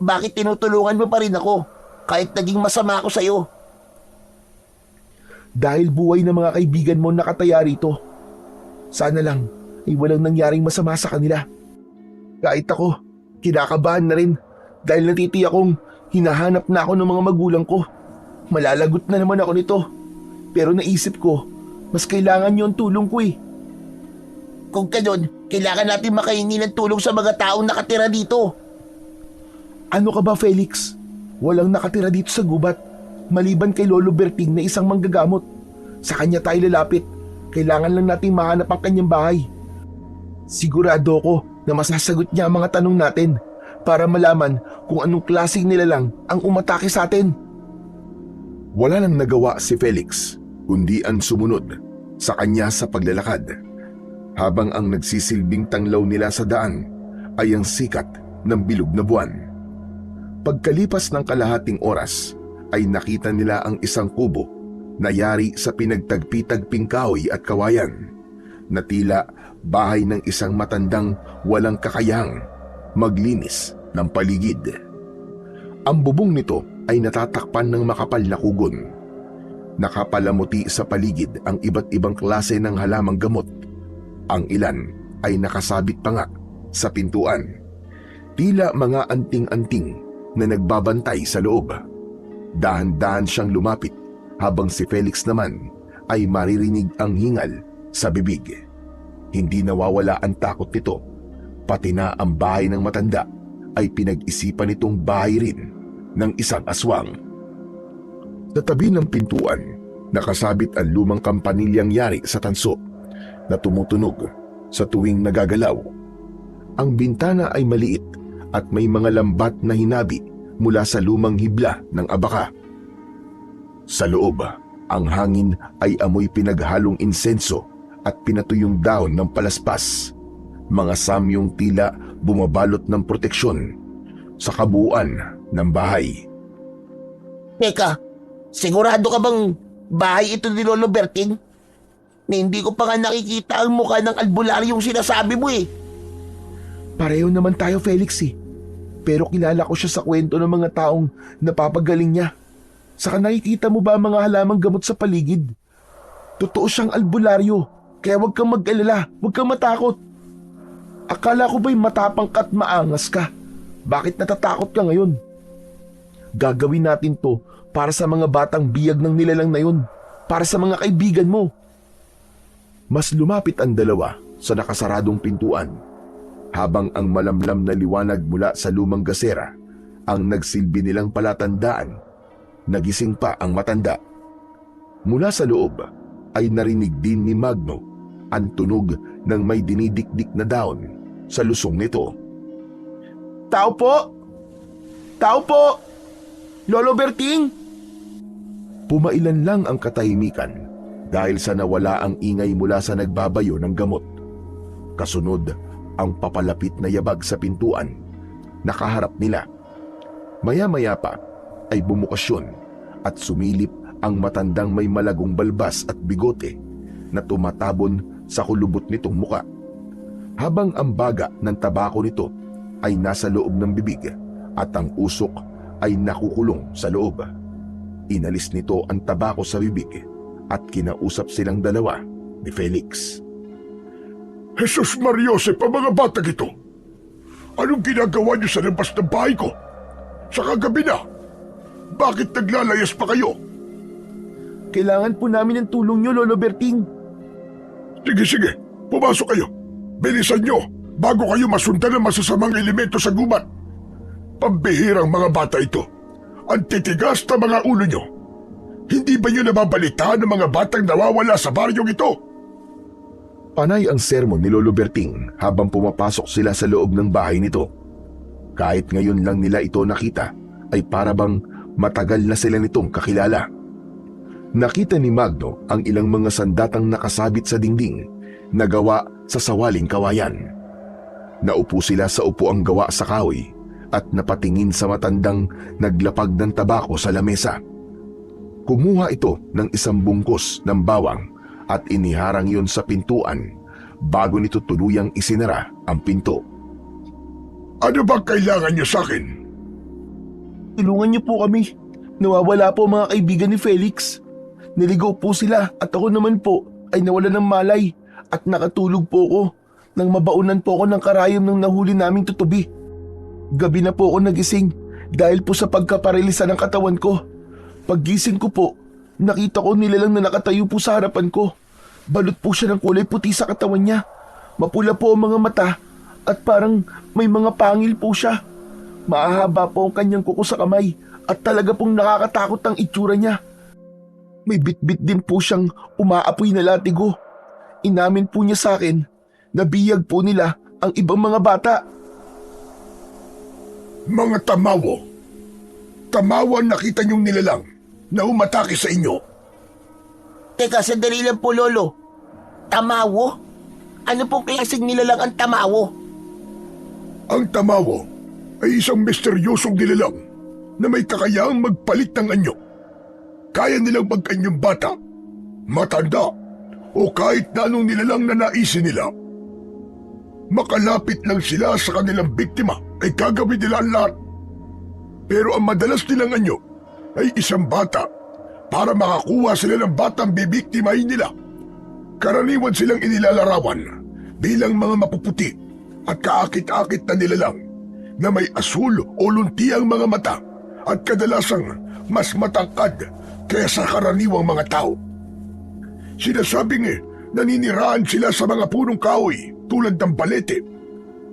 Bakit tinutulungan mo pa rin ako kahit naging masama ako sa'yo? Dahil buhay ng mga kaibigan mo nakataya rito. Sana lang ay walang nangyaring masama sa kanila. Kahit ako, kinakabahan na rin dahil natitiyak kong hinahanap na ako ng mga magulang ko. Malalagot na naman ako nito. Pero naisip ko, mas kailangan niyo ang tulong ko eh. Kung ganun, kailangan natin makahingi ng tulong sa mga taong nakatira dito. Ano ka ba, Felix? Walang nakatira dito sa gubat, maliban kay Lolo Berting na isang manggagamot. Sa kanya tayo lalapit. Kailangan lang nating mahanap ang kanyang bahay. Sigurado ko na masasagot niya ang mga tanong natin para malaman kung anong klaseng nilalang ang umatake sa atin. Wala nang nagawa si Felix kundi ang sumunod sa kanya sa paglalakad, habang ang nagsisilbing tanglaw nila sa daan ay ang sikat ng bilog na buwan. Pagkalipas ng kalahating oras ay nakita nila ang isang kubo na yari sa pinagtagpi-tagping kahoy at kawayan, na tila bahay ng isang matandang walang kakayahang maglinis ng paligid. Ang bubong nito ay natatakpan ng makapal na kugon. Nakapalamuti sa paligid ang iba't ibang klase ng halamang gamot. Ang ilan ay nakasabit pa nga sa pintuan. Tila mga anting-anting na nagbabantay sa loob. Dahan-dahan siyang lumapit habang si Felix naman ay maririnig ang hingal sa bibig. Hindi nawawala ang takot nito. Pati na ang bahay ng matanda ay pinag-isipan nitong bahay rin ng isang aswang. Sa tabi ng pintuan, nakasabit ang lumang kampanilyang yari sa tanso na tumutunog sa tuwing nagagalaw. Ang bintana ay maliit at may mga lambat na hinabi mula sa lumang hibla ng abaka. Sa loob, ang hangin ay amoy pinaghalong insenso at pinatuyong dahon ng palaspas, mga samyong tila bumabalot ng proteksyon sa kabuuan ng bahay. Teka, sigurado ka bang bahay ito ni Lolo Berting? Na hindi ko pa nga nakikita ang mukha ng albularyong sinasabi mo eh. Pareho naman tayo, Felix eh. Pero kilala ko siya sa kwento ng mga taong napapagaling niya. Saka nakikita mo ba ang mga halamang gamot sa paligid? Totoo siyang albularyo, kaya huwag kang mag-alala, huwag kang matakot. Akala ko ba'y matapang ka at maangas ka? Bakit natatakot ka ngayon? Gagawin natin to para sa mga batang biyag ng nilalang na yun, para sa mga kaibigan mo. Mas lumapit ang dalawa sa nakasaradong pintuan, habang ang malamlam na liwanag mula sa lumang gasera ang nagsilbi nilang palatandaan. Nagising pa ang matanda. Mula sa loob ay narinig din ni Magno ang tunog ng may dinidikdik na daon sa lusong nito. Tao po! Tao po! Lolo Berting! Pumailan lang ang katahimikan dahil sa nawala ang ingay mula sa nagbabayo ng gamot. Kasunod ang papalapit na yabag sa pintuan. Nakaharap nila. Maya-maya pa ay bumukas yun at sumilip ang matandang may malagong balbas at bigote na tumatabon sa kulubot nitong muka. Habang ang baga ng tabako nito ay nasa loob ng bibig at ang usok ay nakukulong sa loob. Inalis nito ang tabako sa bibig at kinausap silang dalawa ni Felix. Jesus Mariosep, ang mga batang ito! Anong ginagawa niyo sa labas ng bahay ko? Sa kagabi na! Bakit naglalayas pa kayo? Kailangan po namin ng tulong niyo, Lolo Berting. Sige, pumasok kayo. Bilisan niyo bago kayo masundan ng masasamang elemento sa gubat. Pambihirang mga bata ito. Ang titigas na mga ulo niyo. Hindi ba niyo nababalitaan ng mga batang nawawala sa baryong ito? Panay ang sermon ni Lolo Berting habang pumapasok sila sa loob ng bahay nito. Kahit ngayon lang nila ito nakita, ay parabang matagal na sila nitong kakilala. Nakita ni Magno ang ilang mga sandatang nakasabit sa dingding na gawa sa sawaling kawayan. Naupo sila sa upuang gawa sa kahoy at napatingin sa matandang naglapag ng tabako sa lamesa. Kumuha ito ng isang bungkos ng bawang at iniharang yon sa pintuan bago nito tuluyang isinara ang pinto. Ano ba kailangan niyo sa akin? Tulungan niyo po kami. Nawawala po mga kaibigan ni Felix. Niligaw po sila at ako naman po ay nawalan ng malay at nakatulog po ko nang mabaunan po ako ng karayom ng nahuli naming tutubi. Gabi na po ako nagising dahil po sa pagkaparalisa ng katawan ko. Paggising ko po, nakita ko nilalang na nakatayo po sa harapan ko. Balot po siya ng kulay puti sa katawan niya. Mapula po ang mga mata at parang may mga pangil po siya. Mahahaba po ang kanyang kuko sa kamay at talaga pong nakakatakot ang itsura niya. May bitbit din po siyang umaapoy na latigo. Inamin po niya sa akin na biyag po nila ang ibang mga bata. Mga tamawo. Tamawo ang nakita niyong nilalang na umatake sa inyo. Teka, sandali lang po, Lolo. Tamawo? Ano pong klaseng nilalang ang tamawo? Ang tamawo ay isang misteryosong nilalang na may kakayahang magpalit ng anyo. Kaya nilang mag-anyong bata, matanda, o kahit na anong nilalang na naisin nila. Makalapit lang sila sa kanilang biktima ay gagawin nila ang lahat. Pero ang madalas nilang anyo ay isang bata para makakuha sila ng batang bibiktimahin nila. Karaniwan silang inilalarawan bilang mga mapuputi at kaakit-akit na nilalang na may asul o luntiang mga mata at kadalasang mas matangkad kaysa karaniwang mga tao. Sinasabing naninirahan sila sa mga punong kahoy tulad ng balete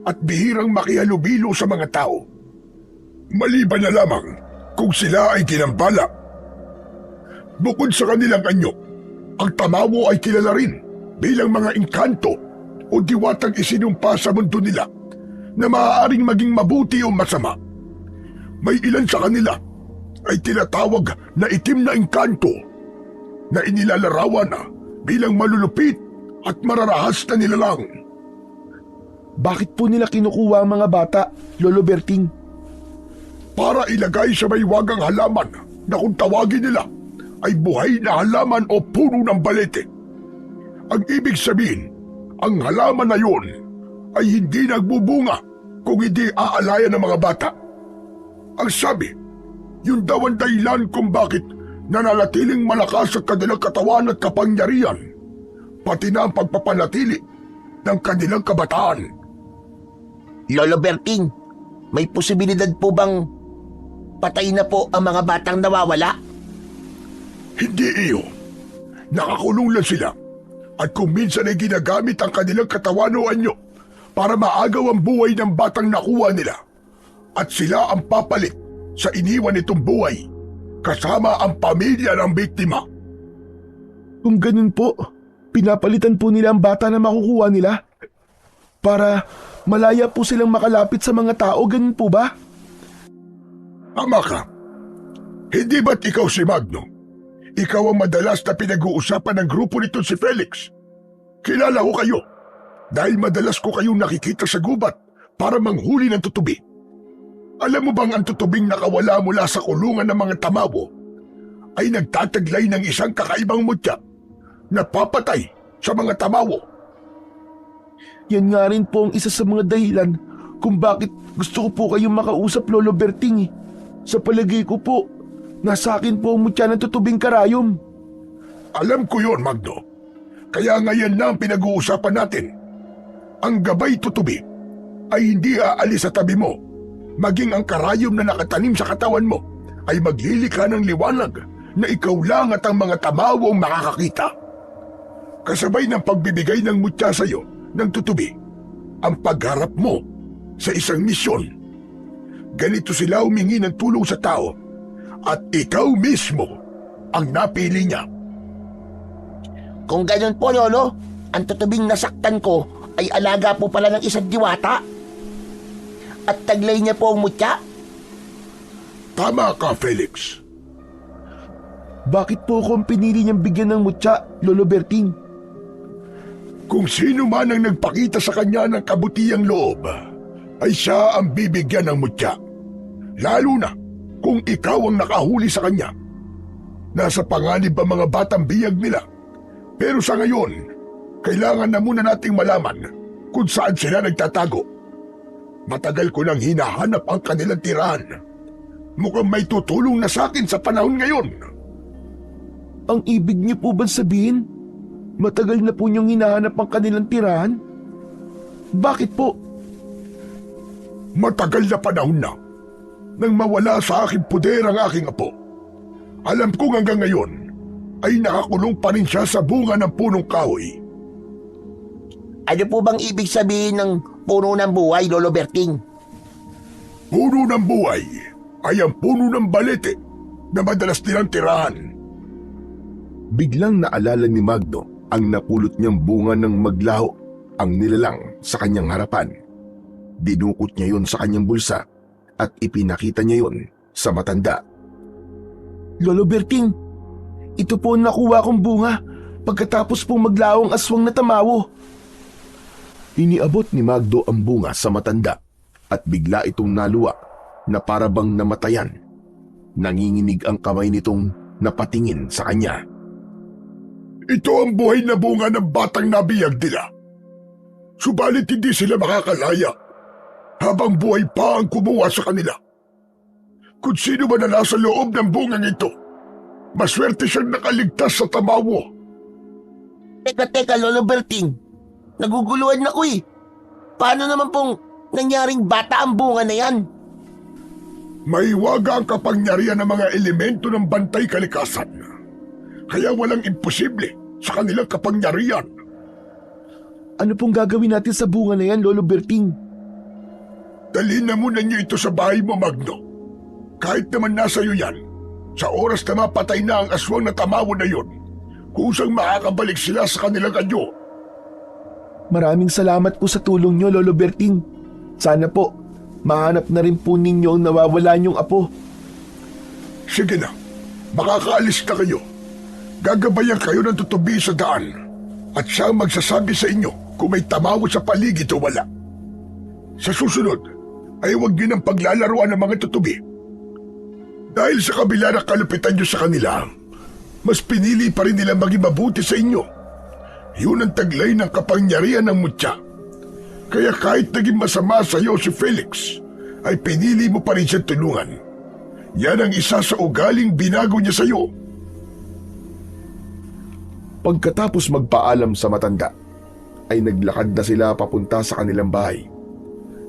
at bihirang makihalubilo sa mga tao. Maliban na lamang kung sila ay ginambala. Bukod sa kanilang anyo, ang tamawo ay kilala rin bilang mga engkanto o diwatang isinumpa sa mundo nila na maaaring maging mabuti o masama. May ilan sa kanila ay tinatawag na itim na engkanto na inilalarawan bilang malulupit at mararahas na nilalang. Bakit po nila kinukuha ang mga bata, Lolo Berting? Para ilagay sa may wagang halaman na kung tawagin nila ay buhay na halaman o puno ng balete. Ang ibig sabihin, ang halaman na yun ay hindi nagbubunga kung hindi aalayan ng mga bata. Ang sabi, yun daw ang dahilan kung bakit nananatiling malakas ang kanilang katawan at kapangyarihan, pati na ang pagpapanatili ng kanilang kabataan. Lolo Berting, may posibilidad po bang patay na po ang mga batang nawawala? Hindi iyo. Nakakulong lang sila at kung minsan ay ginagamit ang kanilang katawan o anyo para maagaw ang buhay ng batang nakuha nila at sila ang papalit sa iniwan nitong buhay kasama ang pamilya ng biktima. Kung ganun po, pinapalitan po nila ang bata na makukuha nila para malaya po silang makalapit sa mga tao, ganun po ba? Tama ka. Hindi ba't ikaw si Magno? Ikaw ang madalas na pinag-uusapan ng grupo nito si Felix. Kilala ko kayo dahil madalas ko kayong nakikita sa gubat para manghuli ng tutubi. Alam mo bang ang tutubing nakawala mula sa kulungan ng mga tamawo ay nagtataglay ng isang kakaibang mutya na papatay sa mga tamawo? Yan nga rin po ang isa sa mga dahilan kung bakit gusto ko po kayong makausap, Lolo Berting. Sa palagay ko po, nasa akin po ang mutya ng tutubing karayom. Alam ko yon, Magno. Kaya ngayon na ang pinag-uusapan natin. Ang gabay tutubi ay hindi aalis sa tabi mo. Maging ang karayom na nakatanim sa katawan mo ay maglilikha ng liwanag na ikaw lang at ang mga tamawo ang makakakita. Kasabay ng pagbibigay ng mutya sa iyo ng tutubi, ang pagharap mo sa isang misyon. Ganito sila humingi ng tulong sa tao at ikaw mismo ang napili niya. Kung ganun po, Lolo, ang tutubing nasaktan ko ay alaga po pala ng isang diwata. At taglay niya po ang mutya. Tama ka, Felix. Bakit po ako ang pinili niyang bigyan ng mutya, Lolo Berting? Kung sino man ang nagpakita sa kanya ng kabutihang loob, ay siya ang bibigyan ng mutya. Lalo na kung ikaw ang nakahuli sa kanya. Nasa panganib ang mga batang biyag nila. Pero sa ngayon, kailangan na muna nating malaman kung saan sila nagtatago. Matagal ko nang hinahanap ang kanilang tirahan. Mukhang may tutulong na sa akin sa panahon ngayon. Ang ibig niyo po ba sabihin, matagal na po niyong hinahanap ang kanilang tirahan? Bakit po? Matagal na panahon na nang mawala sa aking puder ang aking apo. Alam kong hanggang ngayon ay nakakulong pa rin siya sa bunga ng punong kahoy. Ano po bang ibig sabihin ng puno ng buhay, Lolo Berting? Puno ng buhay ay ang puno ng balete na madalas nilang tirahan. Biglang naalala ni Magno ang napulot niyang bunga ng maglaho ang nilalang sa kanyang harapan. Dinukot niya yon sa kanyang bulsa at ipinakita niya yon sa matanda. Lolo Berting, ito po ang nakuha kong bunga pagkatapos pong maglaho ang aswang na tamawo. Iniabot ni Magdo ang bunga sa matanda at bigla itong naluwa na para bang namatayan. Nanginginig ang kamay nitong napatingin sa kanya. Ito ang buhay na bunga ng batang nabiyag nila. Subalit hindi sila makakalaya habang buhay pa ang kumuha sa kanila. Kung sino man na nasa loob ng bungang ito, maswerte siyang nakaligtas sa tamawo. Teka, Lolo Berting. Naguguluhan na ko eh. Paano naman pong nangyaring bata ang bunga na yan? Maiwaga ang kapangyarihan ng mga elemento ng bantay kalikasan. Kaya walang imposible sa kanilang kapangyarihan. Ano pong gagawin natin sa bunga na yan, Lolo Berting? Dalhin na muna niyo ito sa bahay mo, Magno. Kahit naman nasa iyo yan, sa oras na mapatay na ang aswang na tamawo na yon, kusang makakabalik sila sa kanilang anyo. Maraming salamat po sa tulong nyo, Lolo Berting. Sana po, mahanap na rin po ninyo ang nawawala niyong apo. Sige na, makakaalis na kayo. Gagabayan kayo ng tutubi sa daan at siya ang magsasabi sa inyo kung may tamawo sa paligid o wala. Sa susunod, ay huwag niyo ng paglalaruan ng mga tutubi. Dahil sa kabila ng kalupitan niyo sa kanila, mas pinili pa rin nila maging mabuti sa inyo. Yun ang taglay ng kapangyarihan ng mutya. Kaya kahit naging masama sa iyo si Felix, ay pinili mo pa rin siyang tulungan. Yan ang isa sa ugaling binago niya sa iyo. Pagkatapos magpaalam sa matanda, ay naglakad na sila papunta sa kanilang bahay.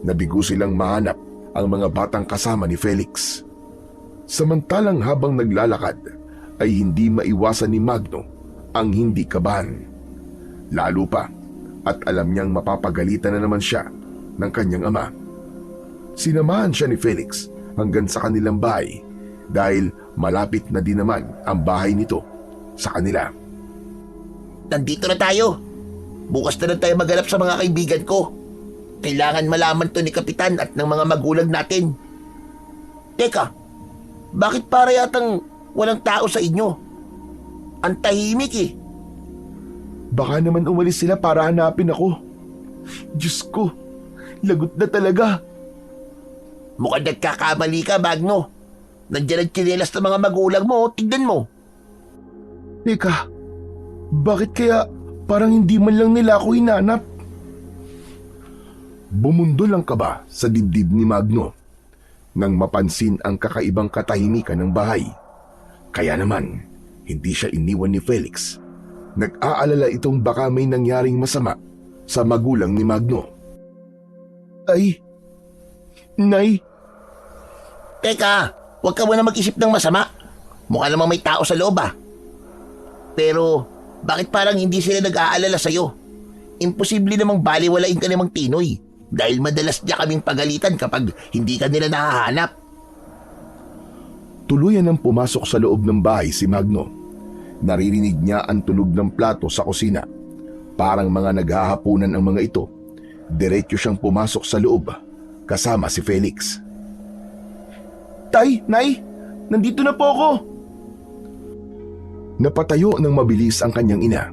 Nabigo silang mahanap ang mga batang kasama ni Felix. Samantalang habang naglalakad, ay hindi maiwasan ni Magno ang hindi kabahan. Lalo pa at alam niyang mapapagalitan na naman siya ng kanyang ama. Sinamahan siya ni Felix hanggang sa kanilang bahay dahil malapit na din naman ang bahay nito sa kanila. Nandito na tayo. Bukas na lang tayo maghanap sa mga kaibigan ko. Kailangan malaman to ni Kapitan at ng mga magulang natin. Teka, bakit para yatang walang tao sa inyo? Ang tahimik eh. Baka naman umalis sila para hanapin ako. Diyos ko, lagot na talaga. Mukhang nagkakamali ka, Magno. Nandiyan ang tsinelas ng mga magulang mo, tignan mo. Teka, bakit kaya parang hindi man lang nila ako hinanap? Bumundol ang kaba sa dibdib ni Magno nang mapansin ang kakaibang katahimikan ng bahay. Kaya naman, hindi siya iniwan ni Felix. Nag-aalala itong baka may nangyaring masama sa magulang ni Magno. Ay, Nay, Teka, huwag ka muna mag-isip ng masama. Mukha namang may tao sa loob ah. Pero, bakit parang hindi sila nag-aalala sa'yo? Imposible namang baliwalain ka namang Tinoy. Dahil madalas niya kaming pagalitan kapag hindi ka nila nahahanap. Tuluyan nang pumasok sa loob ng bahay si Magno. Naririnig niya ang tunog ng plato sa kusina. Parang mga naghahapunan ang mga ito. Diretso siyang pumasok sa loob kasama si Felix. Tay, Nay, nandito na po ako. Napatayo ng mabilis ang kanyang ina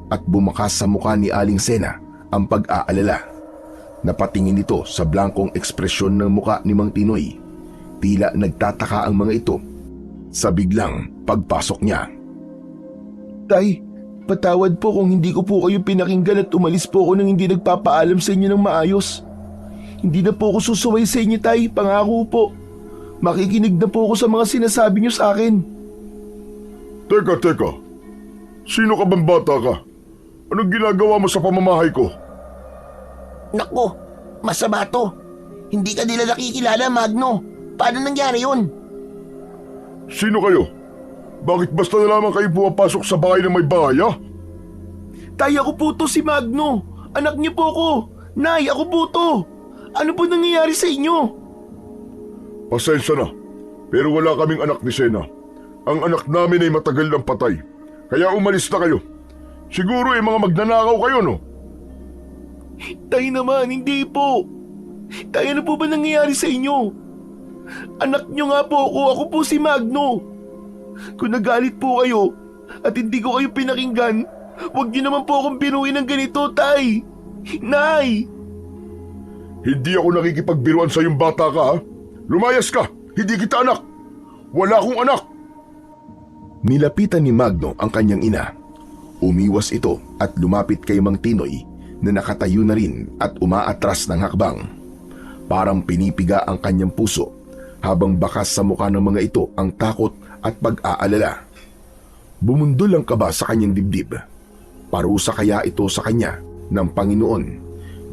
at bumakas sa mukha ni Aling Sena ang pag-aalala. Napatingin ito sa blankong ekspresyon ng muka ni Mang Tinoy. Tila nagtataka ang mga ito sa biglang pagpasok niya. Tay, patawad po kung hindi ko po kayo pinakinggan at umalis po ako nang hindi nagpapaalam sa inyo ng maayos. Hindi na po ako susuway sa inyo, Tay, pangako po. Makikinig na po ako sa mga sinasabi niyo sa akin. Teka. Sino ka bang bata ka? Anong ginagawa mo sa pamamahay ko? Nako, masama to. Hindi ka nila nakikilala, Magno. Paano nangyari yun? Sino kayo? Bakit basta na lamang kayo pumapasok sa bahay ng may bahay, ha? Tay, ako po to si Magno. Anak niyo po ako. Nay, ako po to. Ano po nangyayari sa inyo? Pasensya na, pero wala kaming anak ni Sena. Ang anak namin ay matagal ng patay. Kaya umalis na kayo. Siguro ay mga magnanakaw kayo, no? Tay naman, hindi po. Tay, ano po ba nangyayari sa inyo? Anak niyo nga po ako po si Magno. Kung nagalit po kayo at hindi ko kayo pinakinggan, huwag niyo naman po akong biruin ng ganito, Tay. Nay! Hindi ako nakikipagbiruan sa iyong bata ka, ha? Lumayas ka! Hindi kita anak! Wala akong anak! Nilapitan ni Magno ang kanyang ina. Umiwas ito at lumapit kay Mang Tinoy na nakatayo na rin at umaatras ng hakbang. Parang pinipiga ang kanyang puso habang bakas sa mukha ng mga ito ang takot at pag-aalala. Bumundol ang kaba sa kanyang dibdib. Parusa kaya ito sa kanya ng Panginoon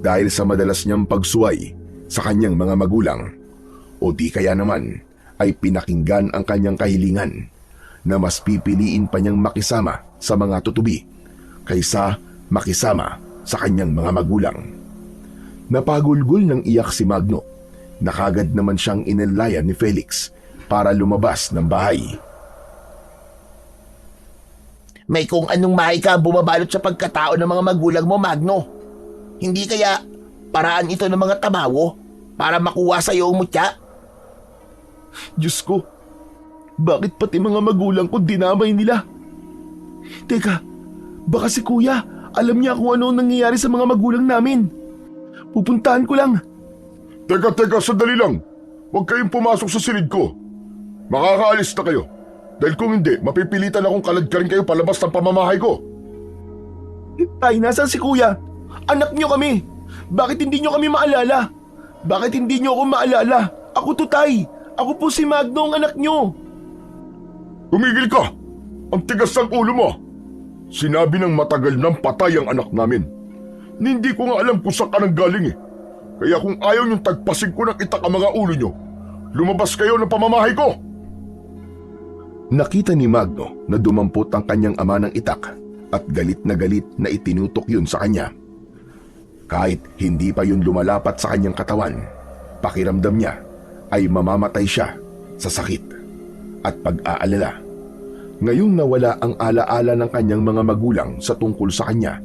dahil sa madalas niyang pagsuway sa kanyang mga magulang, o di kaya naman ay pinakinggan ang kanyang kahilingan na mas pipiliin pa niyang makisama sa mga tutubi kaysa makisama sa kanyang mga magulang. Napagulgol ng iyak si Magno. Nakagad naman siyang inalayan ni Felix para lumabas ng bahay. May kung anong mahika ang bumabalot sa pagkatao ng mga magulang mo, Magno. Hindi kaya paraan ito ng mga tamawo para makuha sa iyo ang mutya? Diyos ko, bakit pati mga magulang ko dinamay nila? Teka, baka si Kuya, alam niya kung ano ang nangyayari sa mga magulang namin. Pupuntahan ko lang. Teka, sandali lang. Huwag kayong pumasok sa silid ko. Makakaalis na kayo. Dahil kung hindi, mapipilitan akong kaladkarin kayo palabas ng pamamahay ko. Tay, nasaan si Kuya? Anak niyo kami. Bakit hindi niyo kami maalala? Bakit hindi niyo ako maalala? Ako to, Tay. Ako po si Magno, ang anak niyo. Tumigil ka! Ang tigas ng ulo mo! Sinabi ng matagal nang patay ang anak namin. Hindi ko nga alam kung saan ka nang galing eh. Kaya kung ayaw niyong tagpasig ko ng itak ang mga ulo niyo, lumabas kayo ng pamamahay ko! Nakita ni Magno na dumampot ang kanyang ama ng itak at galit na itinutok yun sa kanya. Kahit hindi pa yun lumalapat sa kanyang katawan, pakiramdam niya ay mamamatay siya sa sakit at pag-aalala. Ngayong nawala ang alaala ng kanyang mga magulang sa tungkol sa kanya,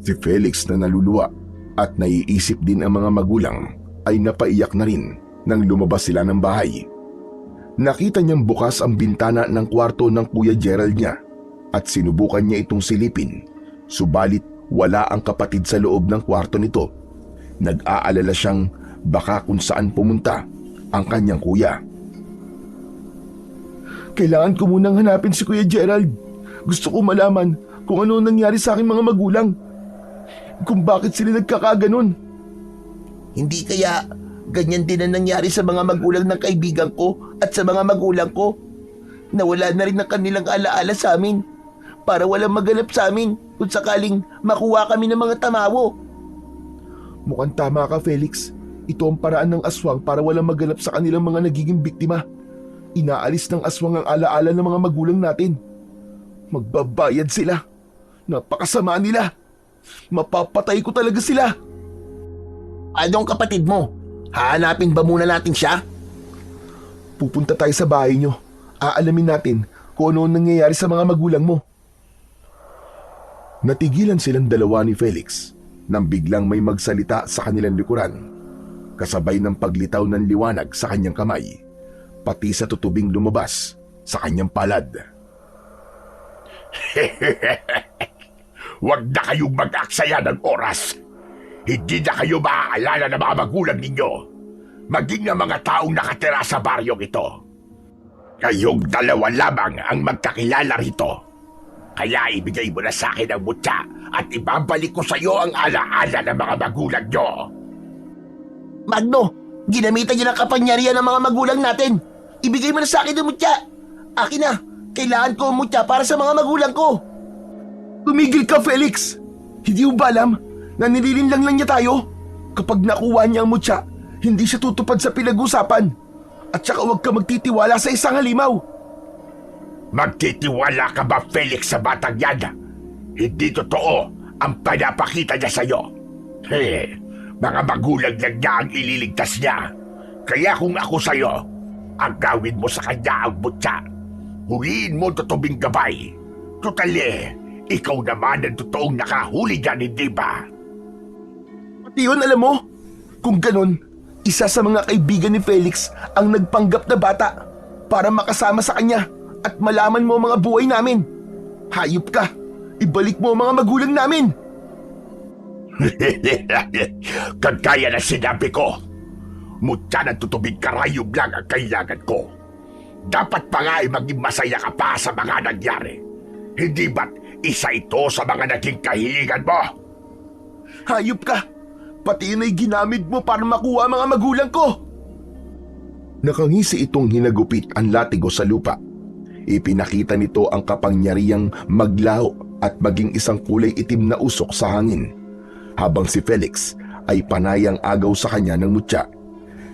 si Felix na naluluwa at naiisip din ang mga magulang ay napaiyak na rin nang lumabas sila ng bahay. Nakita niyang bukas ang bintana ng kwarto ng Kuya Gerald niya at sinubukan niya itong silipin, subalit wala ang kapatid sa loob ng kwarto nito. Nag-aalala siyang baka kung saan pumunta ang kanyang kuya. Kailangan ko munang hanapin si Kuya Gerald. Gusto ko malaman kung ano nangyari sa aking mga magulang. Kung bakit sila nagkakaganon. Hindi kaya ganyan din ang nangyari sa mga magulang ng kaibigan ko at sa mga magulang ko? Nawala na rin ang kanilang alaala sa amin para walang maganap sa amin kung sakaling makuha kami ng mga tamawo. Mukhang tama ka, Felix. Ito ang paraan ng aswang para walang maganap sa kanilang mga nagiging biktima. Inaalis ng aswang ang alaala ng mga magulang natin. Magbabayad sila. Napakasama nila. Mapapatay ko talaga sila. Anong kapatid mo? Hahanapin ba muna natin siya? Pupunta tayo sa bahay nyo. Aalamin natin kung ano ang nangyayari sa mga magulang mo. Natigilan silang dalawa ni Felix nang biglang may magsalita sa kanilang likuran, kasabay ng paglitaw ng liwanag sa kanyang kamay, pati sa tutubing lumabas sa kanyang palad. Huwag na kayong mag-aksaya ng oras. Hindi na kayo maaalala ng mga magulang ninyo, maging ang mga taong nakatira sa baryong ito. Kayong dalawa lamang ang magkakilala rito. Kaya ibigay mo na sa akin ang mutya at ibabalik ko sa iyo ang alaala ng mga magulang nyo. Magno, ginamitan niyo ng kapangyarihan ng mga magulang natin. Ibigay mo na sa akin ang mutya. Akin na, kailangan ko ang mutya para sa mga magulang ko. Tumigil ka, Felix! Hindi mo ba alam na nililinlang lang niya tayo? Kapag nakuha niya ang mutya, hindi siya tutupad sa pinag-usapan. At saka huwag ka magtitiwala sa isang halimaw. Magtitiwala ka ba, Felix, sa batang yan? Hindi totoo ang pinapakita niya sa'yo. Mga magulang lang niya ang ililigtas niya. Kaya kung ako sa'yo, ang gawin mo sa kanya ang mutya. Huliin mo tutubing gabay. Tutali, ikaw naman ang totoong nakahuli niyan, hindi ba? Pati yun, alam mo, kung ganun, isa sa mga kaibigan ni Felix ang nagpanggap na bata para makasama sa kanya at malaman mo ang mga buhay namin. Hayop ka! Ibalik mo ang mga magulang namin! Kagaya na sinabi ko, mutya ng tutubing karayom lang ang kailangan ko. Dapat pa nga ay maging masaya ka pa sa mga nangyari. Hindi ba't isa ito sa mga naging kahilingan mo? Hayop ka! Pati yun ay ginamit mo para makuha ang mga magulang ko! Nakangisi itong hinagupit ang latigo sa lupa. Ipinakita nito ang kapangyarihang maglaho at maging isang kulay itim na usok sa hangin, habang si Felix ay panayang agaw sa kanya ng mutya.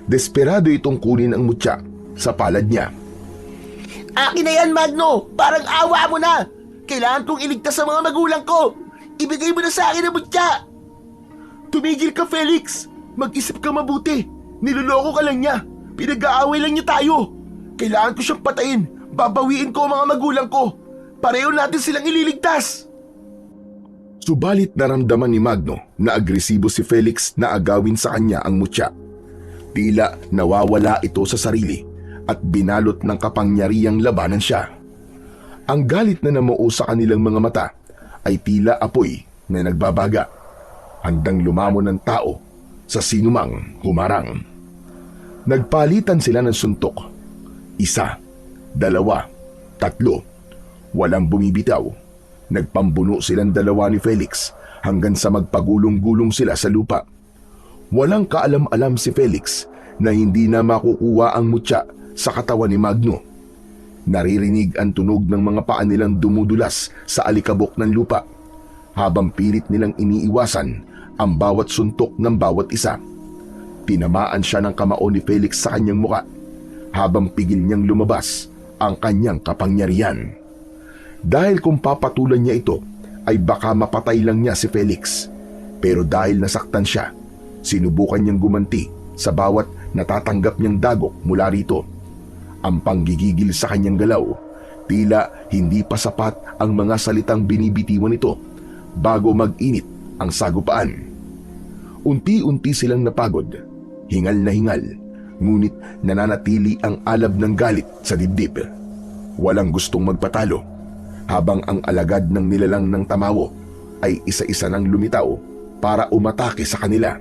Desperado itong kunin ang mutya sa palad niya. Akin na yan, Magno! Parang awa mo na! Kailangan kong iligtas sa mga magulang ko! Ibigay mo na sa akin ang mutya! Tumigil ka, Felix! Mag-isip ka mabuti! Niloloko ka lang niya! Pinag-aaway lang niya tayo! Kailangan ko siyang patayin! Babawiin ko ang mga magulang ko! Pareho natin silang ililigtas! Subalit naramdaman ni Magno na agresibo si Felix na agawin sa kanya ang mutya. Tila nawawala ito sa sarili at binalot ng kapangyarihang labanan siya. Ang galit na namuo sa kanilang mga mata ay tila apoy na nagbabaga, handang lumamon ng tao sa sinumang humarang. Nagpalitan sila ng suntok. 1, 2, 3. Walang bumibitaw. Nagpambuno silang dalawa ni Felix hanggang sa magpagulong-gulong sila sa lupa. Walang kaalam-alam si Felix na hindi na makukuha ang mutya sa katawan ni Magno. Naririnig ang tunog ng mga paa nilang dumudulas sa alikabok ng lupa, habang pilit nilang iniiwasan ang bawat suntok ng bawat isa. Tinamaan siya ng kamao ni Felix sa kanyang muka, habang pigil niyang lumabas ang kanyang kapangyarihan. Dahil kung papatulan niya ito, ay baka mapatay lang niya si Felix. Pero dahil nasaktan siya, sinubukan niyang gumanti sa bawat natatanggap niyang dagok mula rito. Ang panggigigil sa kanyang galaw, tila hindi pa sapat ang mga salitang binibitiwan nito bago mag-init ang sagupaan. Unti-unti silang napagod, hingal na hingal, ngunit nananatili ang alab ng galit sa dibdib. Walang gustong magpatalo, habang ang alagad ng nilalang ng tamawo ay isa-isa nang lumitaw para umatake sa kanila.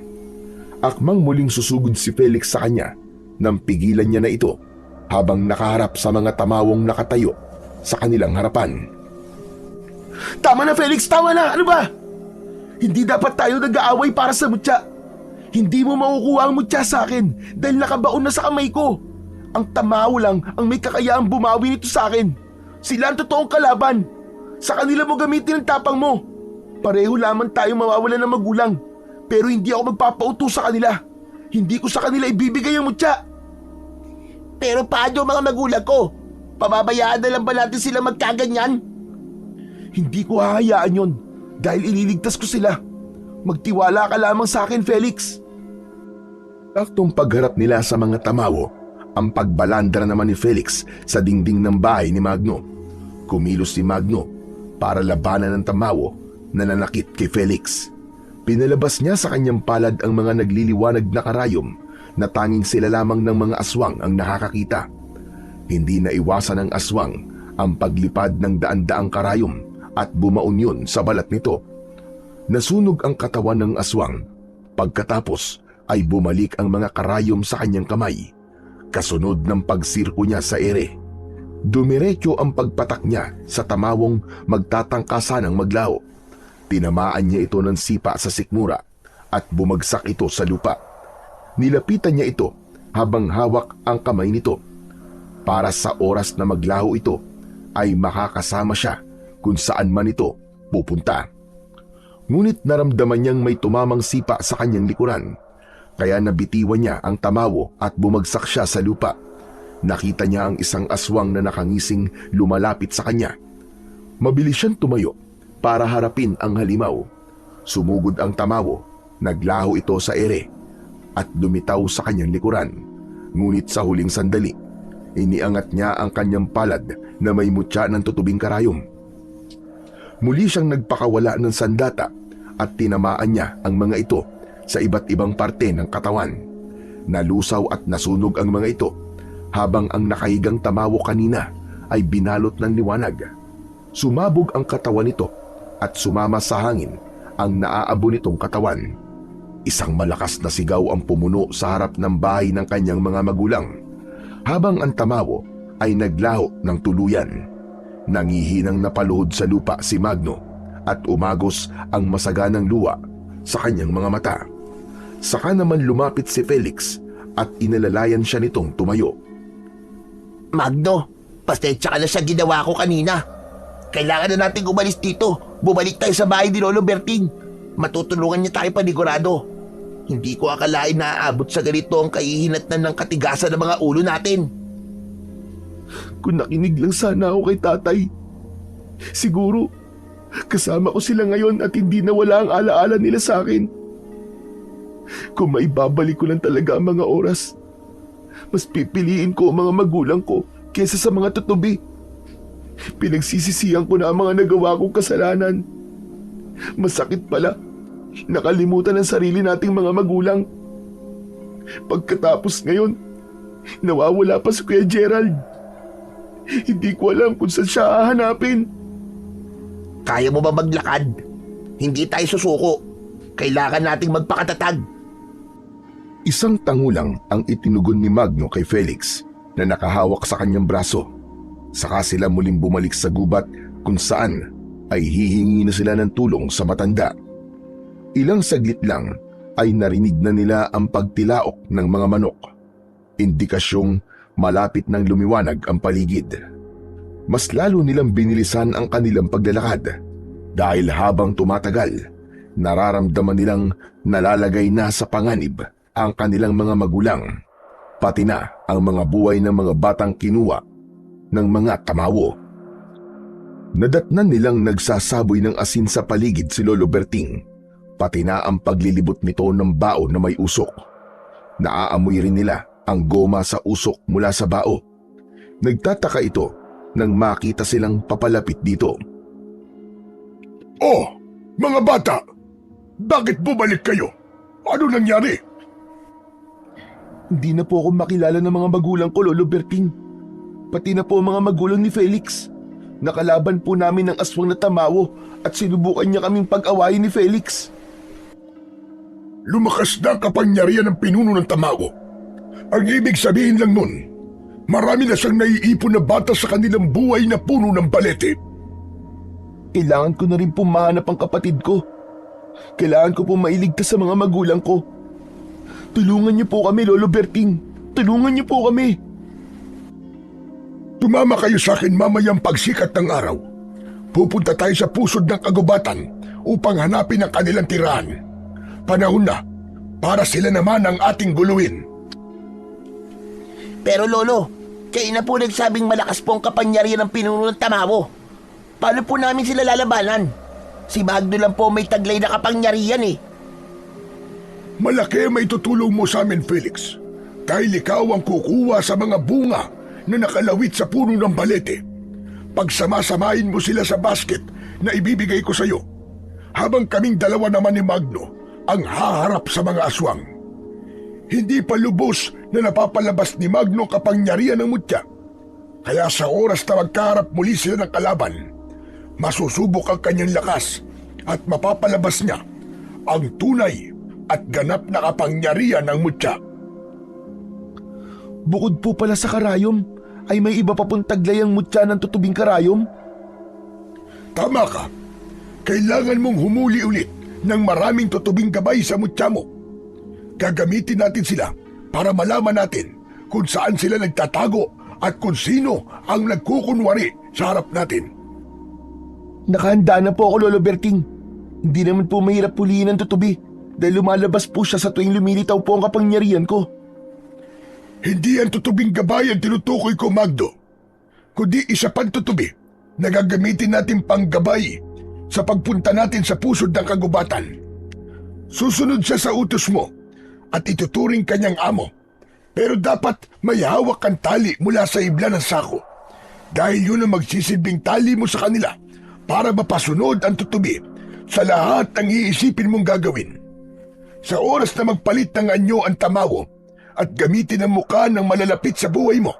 Akmang muling susugod si Felix sa kanya nang pigilan niya na ito habang nakaharap sa mga tamawong nakatayo sa kanilang harapan. Tama na, Felix! Tama na! Ano ba? Hindi dapat tayo nag-aaway para sa mutya. Hindi mo makukuha ang mutya sa akin dahil nakabaon na sa kamay ko. Ang tamaw lang ang may kakayaang bumawi nito sa akin. Sila ang totoong kalaban. Sa kanila mo gamitin ang tapang mo. Pareho lamang tayo mawawalan ng magulang. Pero hindi ako magpapauto sa kanila. Hindi ko sa kanila ibibigay ang mutya. Pero paano ang mga magulang ko? Pababayaan na lang ba natin sila magkaganyan? Hindi ko hahayaan yon dahil ililigtas ko sila. Magtiwala ka lamang sa akin, Felix. Saktong pagharap nila sa mga tamawo, ang pagbalandra naman ni Felix sa dingding ng bahay ni Magno. Kumilos si Magno para labanan ng tamawo na nanakit kay Felix. Pinalabas niya sa kanyang palad ang mga nagliliwanag na karayom na tanging sila lamang ng mga aswang ang nakakakita. Hindi na iwasan ng aswang ang paglipad ng daan-daang karayom at bumaon yun sa balat nito. Nasunog ang katawan ng aswang. Pagkatapos ay bumalik ang mga karayom sa kanyang kamay, kasunod ng pagsirko niya sa ere. Dumiretso ang pagpatak niya sa tamawong magtatangka sanang maglaho. Tinamaan niya ito ng sipa sa sikmura at bumagsak ito sa lupa. Nilapitan niya ito habang hawak ang kamay nito. Para sa oras na maglaho ito, ay makakasama siya kung saan man ito pupunta. Ngunit naramdaman niyang may tumamang sipa sa kanyang likuran, kaya nabitiwan niya ang tamawo at bumagsak siya sa lupa. Nakita niya ang isang aswang na nakangising lumalapit sa kanya. Mabilis siyang tumayo para harapin ang halimaw. Sumugod ang tamawo, naglaho ito sa ere at lumitaw sa kanyang likuran. Ngunit sa huling sandali, iniangat niya ang kanyang palad na may mutya ng tutubing karayom. Muli siyang nagpakawala ng sandata at tinamaan niya ang mga ito sa iba't ibang parte ng katawan. Nalusaw at nasunog ang mga ito, habang ang nakahigang tamawo kanina ay binalot ng liwanag. Sumabog ang katawan nito at sumama sa hangin ang naaabo nitong katawan. Isang malakas na sigaw ang pumuno sa harap ng bahay ng kanyang mga magulang, habang ang tamawo ay naglaho ng tuluyan. Nangihinang napaluhod sa lupa si Magno at umagos ang masaganang luha sa kanyang mga mata. Saka naman lumapit si Felix at inalalayan siya nitong tumayo. Magno, pasensya ka na sa ginawa ko kanina. Kailangan na natin umalis dito. Bumalik tayo sa bahay ni Lolo Berting. Matutulungan niya tayo panigurado. Hindi ko akalain na aabot sa ganito ang kahihinatnan ng katigasan ng mga ulo natin. Kung nakinig lang sana ako kay tatay. Siguro, kasama ko sila ngayon at hindi nawala ang alaala nila sa akin. Kung maibabalik ko lang talaga ang mga oras, mas pipiliin ko ang mga magulang ko kesa sa mga tutubi. Pinagsisisihan ko na ang mga nagawa kong kasalanan. Masakit pala, nakalimutan ang sarili nating mga magulang. Pagkatapos ngayon, nawawala pa si Kuya Gerald. Hindi ko alam kung saan siya hahanapin. Kaya mo ba maglakad? Hindi tayo susuko. Kailangan nating magpakatatag. Isang tangulang ang itinugon ni Magno kay Felix na nakahawak sa kanyang braso. Saka sila muling bumalik sa gubat kung saan ay hihingi na sila ng tulong sa matanda. Ilang saglit lang ay narinig na nila ang pagtilaok ng mga manok. Indikasyong malapit nang lumiwanag ang paligid. Mas lalo nilang binilisan ang kanilang paglalakad dahil habang tumatagal, nararamdaman nilang nalalagay na sa panganib ang kanilang mga magulang, pati na ang mga buhay ng mga batang kinuha ng mga tamawo. Nadatnan nilang nagsasaboy ng asin sa paligid si Lolo Berting, pati na ang paglilibot nito ng bao na may usok. Naaamoy rin nila ang goma sa usok mula sa bao. Nagtataka ito nang makita silang papalapit dito. Oh, mga bata! Bakit bumalik kayo? Ano nangyari? Hindi na po ako makilala ng mga magulang ko, Lolo Berting. Pati na po ang mga magulang ni Felix. Nakalaban po namin ng aswang na tamawo at sinubukan niya kaming pag-awayin ni Felix. Lumakas na ang kapangyarihan ng pinuno ng tamawo. Ang ibig sabihin lang nun, marami na siyang naiipon na bata sa kanilang buhay na puno ng balete. Kailangan ko na rin po mahanap ang kapatid ko. Kailangan ko po mailigtas sa mga magulang ko. Tulungan niyo po kami, Lolo Berting. Tulungan niyo po kami. Tumama kayo sa akin mamayang pagsikat ng araw. Pupunta tayo sa pusod ng kagubatan upang hanapin ang kanilang tirahan. Panahon na para sila naman ang ating guluhin. Pero Lolo, kayo na po nagsabing malakas po ang kapangyarihan ng pinuno ng tamawo. Paano po namin sila lalabanan? Si Magno lang po may taglay na kapangyarihan eh. Malaki may tutulong mo sa amin, Felix. Dahil ikaw ang kukuha sa mga bunga na nakalawit sa puno ng balete. Pagsamasamahin mo sila sa basket na ibibigay ko sa iyo. Habang kaming dalawa naman ni Magno ang haharap sa mga aswang. Hindi pa lubos na napapalabas ni Magno kapangyarihan ng mutya. Kaya sa oras na magkaharap muli sila ng kalaban, masusubok ang kanyang lakas at mapapalabas niya ang tunay at ganap na kapangyarihan ng mutya. Bukod po pala sa karayom, ay may iba pa pong taglay ang mutya ng tutubing karayom? Tama ka. Kailangan mong humuli ulit ng maraming tutubing gabay sa mutya mo. Gagamitin natin sila para malaman natin kung saan sila nagtatago at kung sino ang nagkukunwari sa harap natin. Nakahanda na po ako, Lolo Berting. Hindi naman po mahirap pulihin ang tutubi dahil lumalabas po siya sa tuwing lumilitaw po ang kapangyarihan ko. Hindi ang tutubing gabay ang tinutukoy ko, Magno, kundi isa pang tutubi na gagamitin natin panggabay sa pagpunta natin sa pusod ng kagubatan. Susunod siya sa utos mo at ituturing kanyang amo, pero dapat may hawak kang tali mula sa ibla ng sako dahil yun ang magsisilbing tali mo sa kanila para mapasunod ang tutubi sa lahat ng iisipin mong gagawin. Sa oras na magpalit ng anyo ang tamawo at gamitin ang mukha ng malalapit sa buhay mo,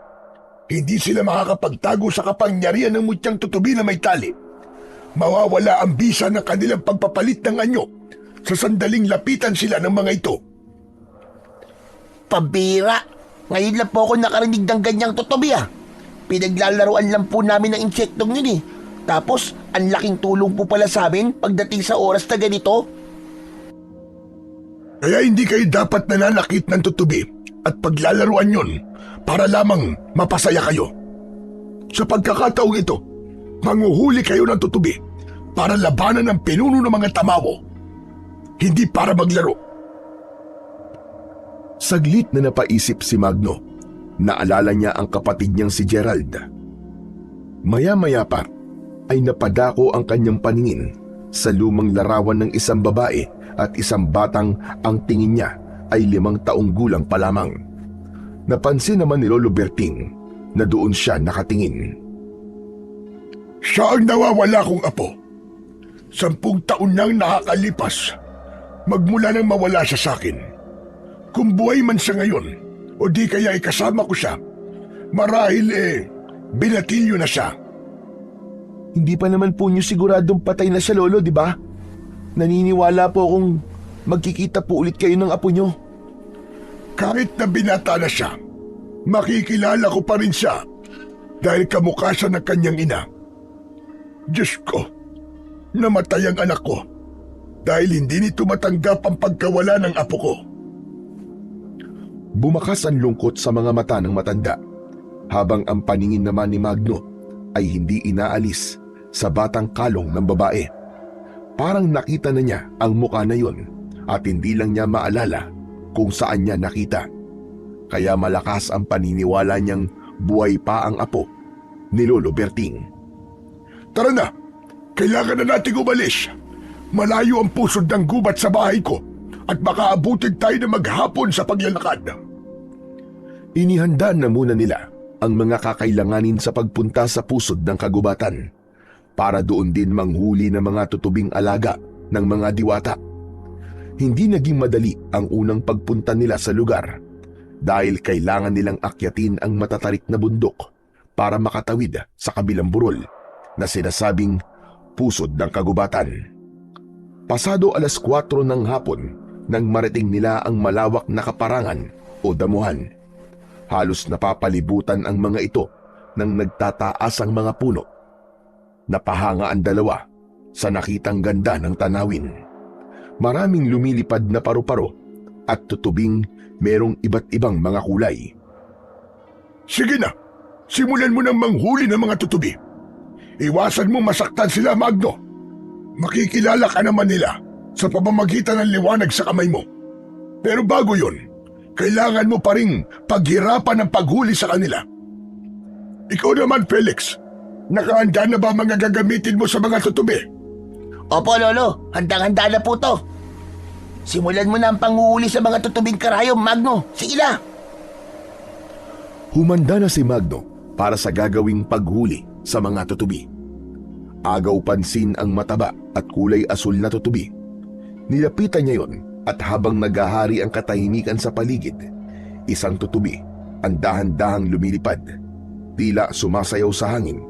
hindi sila makakapagtago sa kapangyarihan ng mutyang tutubi na may tali. Mawawala ang bisa ng kanilang pagpapalit ng anyo sa sandaling lapitan sila ng mga ito. Pambira! Ngayon lang po ako nakarinig ng ganyang tutubi ah. Pinaglalaroan lang po namin ng insektong yun eh. Tapos, ang laking tulong po pala sa amin pagdating sa oras na ganito. Kaya hindi kayo dapat nananakit ng tutubi at paglalaruan yon para lamang mapasaya kayo. Sa pagkakataong ito, manguhuli kayo ng tutubi para labanan ang pinuno ng mga tamawo, hindi para maglaro. Saglit na napaisip si Magno. Naalala niya ang kapatid niyang si Gerald. Maya-maya pa ay napadako ang kanyang paningin sa lumang larawan ng isang babae at isang batang ang tingin niya ay 5 taong gulang pa lamang. Napansin naman ni Lolo Berting na doon siya nakatingin. Siya ang nawawala kong apo. 10 taon nang nakakalipas magmula nang mawala siya sa akin. Kung buhay man siya ngayon o di kaya ikasama ko siya, marahil binatilyo na siya. Hindi pa naman po niyo siguradong patay na siya, Lolo, di ba? Naniniwala po akong magkikita po ulit kayo ng apo niyo. Kahit na binata na siya, makikilala ko pa rin siya dahil kamukha siya ng kanyang ina. Diyos ko, namatay ang anak ko dahil hindi nito matanggap ang pagkawala ng apo ko. Bumakas ang lungkot sa mga mata ng matanda, habang ang paningin naman ni Magno ay hindi inaalis sa batang kalong ng babae. Parang nakita na niya ang mukha na yon at hindi lang niya maalala kung saan niya nakita. Kaya malakas ang paniniwala niyang buhay pa ang apo ni Lolo Berting. Tara na, kailangan na nating umalis. Malayo ang pusod ng gubat sa bahay ko at baka abutin tayo na maghapon sa paglalakad. Inihanda na muna nila ang mga kakailanganin sa pagpunta sa pusod ng kagubatan para doon din manghuli ng mga tutubing alaga ng mga diwata. Hindi naging madali ang unang pagpunta nila sa lugar dahil kailangan nilang akyatin ang matatarik na bundok para makatawid sa kabilang burol na sinasabing pusod ng kagubatan. Pasado 4:00 ng hapon nang marating nila ang malawak na kaparangan o damuhan. Halos napapalibutan ang mga ito ng nagtataasang mga puno. Napahanga ang dalawa sa nakitang ganda ng tanawin. Maraming lumilipad na paru-paro at tutubing merong iba't ibang mga kulay. Sige na, simulan mo ng manghuli ng mga tutubi. Iwasan mo masaktan sila, Magno. Makikilala ka naman nila sa pamamagitan ng liwanag sa kamay mo. Pero bago yon, kailangan mo pa ring paghirapan ng paghuli sa kanila. Ikaw naman, Felix, nakahanda na ba mga gagamitin mo sa mga tutubi? Opo, Lolo. Handang-handa na po to. Simulan mo na ang panghuhuli sa mga tutubing karayom, Magno. Sige na. Humanda na si Magno para sa gagawing paghuli sa mga tutubi. Agaw pansin ang mataba at kulay asul na tutubi. Nilapitan niya yon at habang naghahari ang katahimikan sa paligid, isang tutubi ang dahan-dahang lumilipad. Tila sumasayaw sa hangin.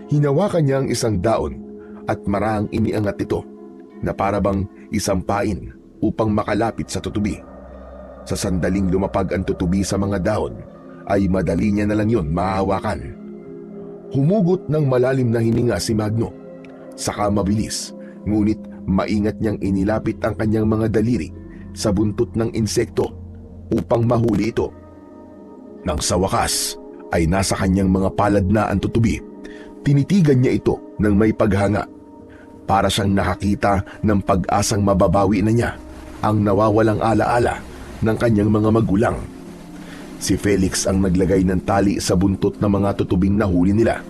Hinawakan niya ang isang daon at marahang iniangat ito na parabang isang pain upang makalapit sa tutubi. Sa sandaling lumapag ang tutubi sa mga daon, ay madali niya na lang yon mahahawakan. Humugot ng malalim na hininga si Magno. Saka mabilis, ngunit maingat niyang inilapit ang kanyang mga daliri sa buntot ng insekto upang mahuli ito. Nang sa wakas ay nasa kanyang mga palad na ang tutubi, tinitigan niya ito ng may paghanga. Para siyang nakakita ng pag-asang mababawi na niya ang nawawalang alaala ng kanyang mga magulang. Si Felix ang naglagay ng tali sa buntot ng mga tutubing nahuli nila.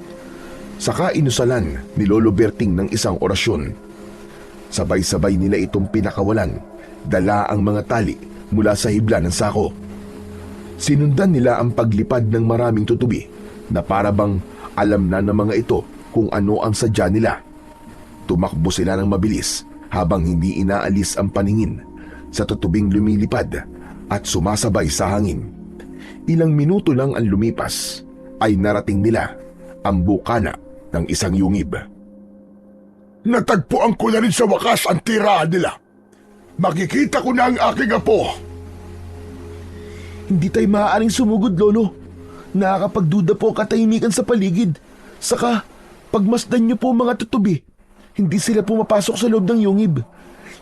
Saka inusalan ni Lolo Berting ng isang orasyon. Sabay-sabay nila itong pinakawalan, dala ang mga tali mula sa hibla ng sako. Sinundan nila ang paglipad ng maraming tutubi na parabang alam na ng mga ito kung ano ang sadya nila. Tumakbo sila ng mabilis habang hindi inaalis ang paningin sa tutubing lumilipad at sumasabay sa hangin. Ilang minuto lang ang lumipas ay narating nila ang bukana ng isang yungib. Natagpuan ko na rin sa wakas ang tirahan nila. Makikita ko na ang aking apo. Hindi tayo maaaring sumugod, Lolo. Nakakapagduda po ang katahimikan sa paligid. Saka, pagmasdan niyo po mga tutubi, hindi sila pumapasok sa loob ng yungib.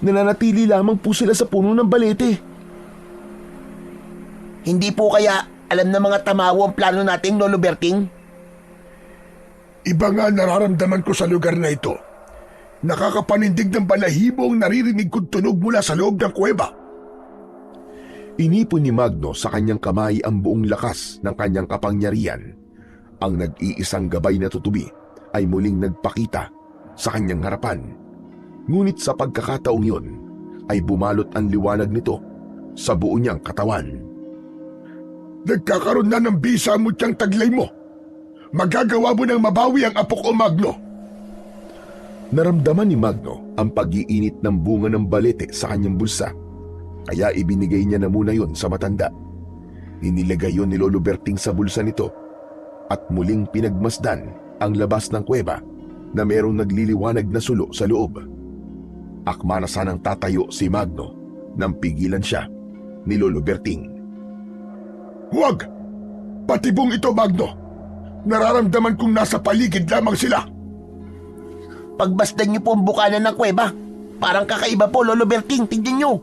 Nananatili lamang po sila sa puno ng balete. Hindi po kaya alam ng mga tamawo ang plano natin, Lolo Berting? Iba nga nararamdaman ko sa lugar na ito. Nakakapanindig ng balahibo ang naririnig kong tunog mula sa loob ng kuweba. Inipon ni Magno sa kanyang kamay ang buong lakas ng kanyang kapangyarihan. Ang nag-iisang gabay na tutubi ay muling nagpakita sa kanyang harapan. Ngunit sa pagkakataong yun ay bumalot ang liwanag nito sa buo niyang katawan. Nagkakaroon na ng bisa mo tiyang taglay mo. Magagawa mo ng mabawi ang apo ko, Magno. Naramdaman ni Magno ang pag-iinit ng bunga ng balete sa kanyang bulsa. Kaya ibinigay niya na muna yon sa matanda. Inilagay yon ni Lolo Berting sa bulsa nito at muling pinagmasdan ang labas ng kuweba na merong nagliliwanag na sulo sa loob. Akma na sanang tatayo si Magno nang pigilan siya ni Lolo Berting. Huwag! Patibong ito, Magno. Nararamdaman kong nasa paligid lamang sila. Pagbasdan niyo po ang bukanan ng kuweba. Parang kakaiba po, Lolo Berting. Tingnan niyo.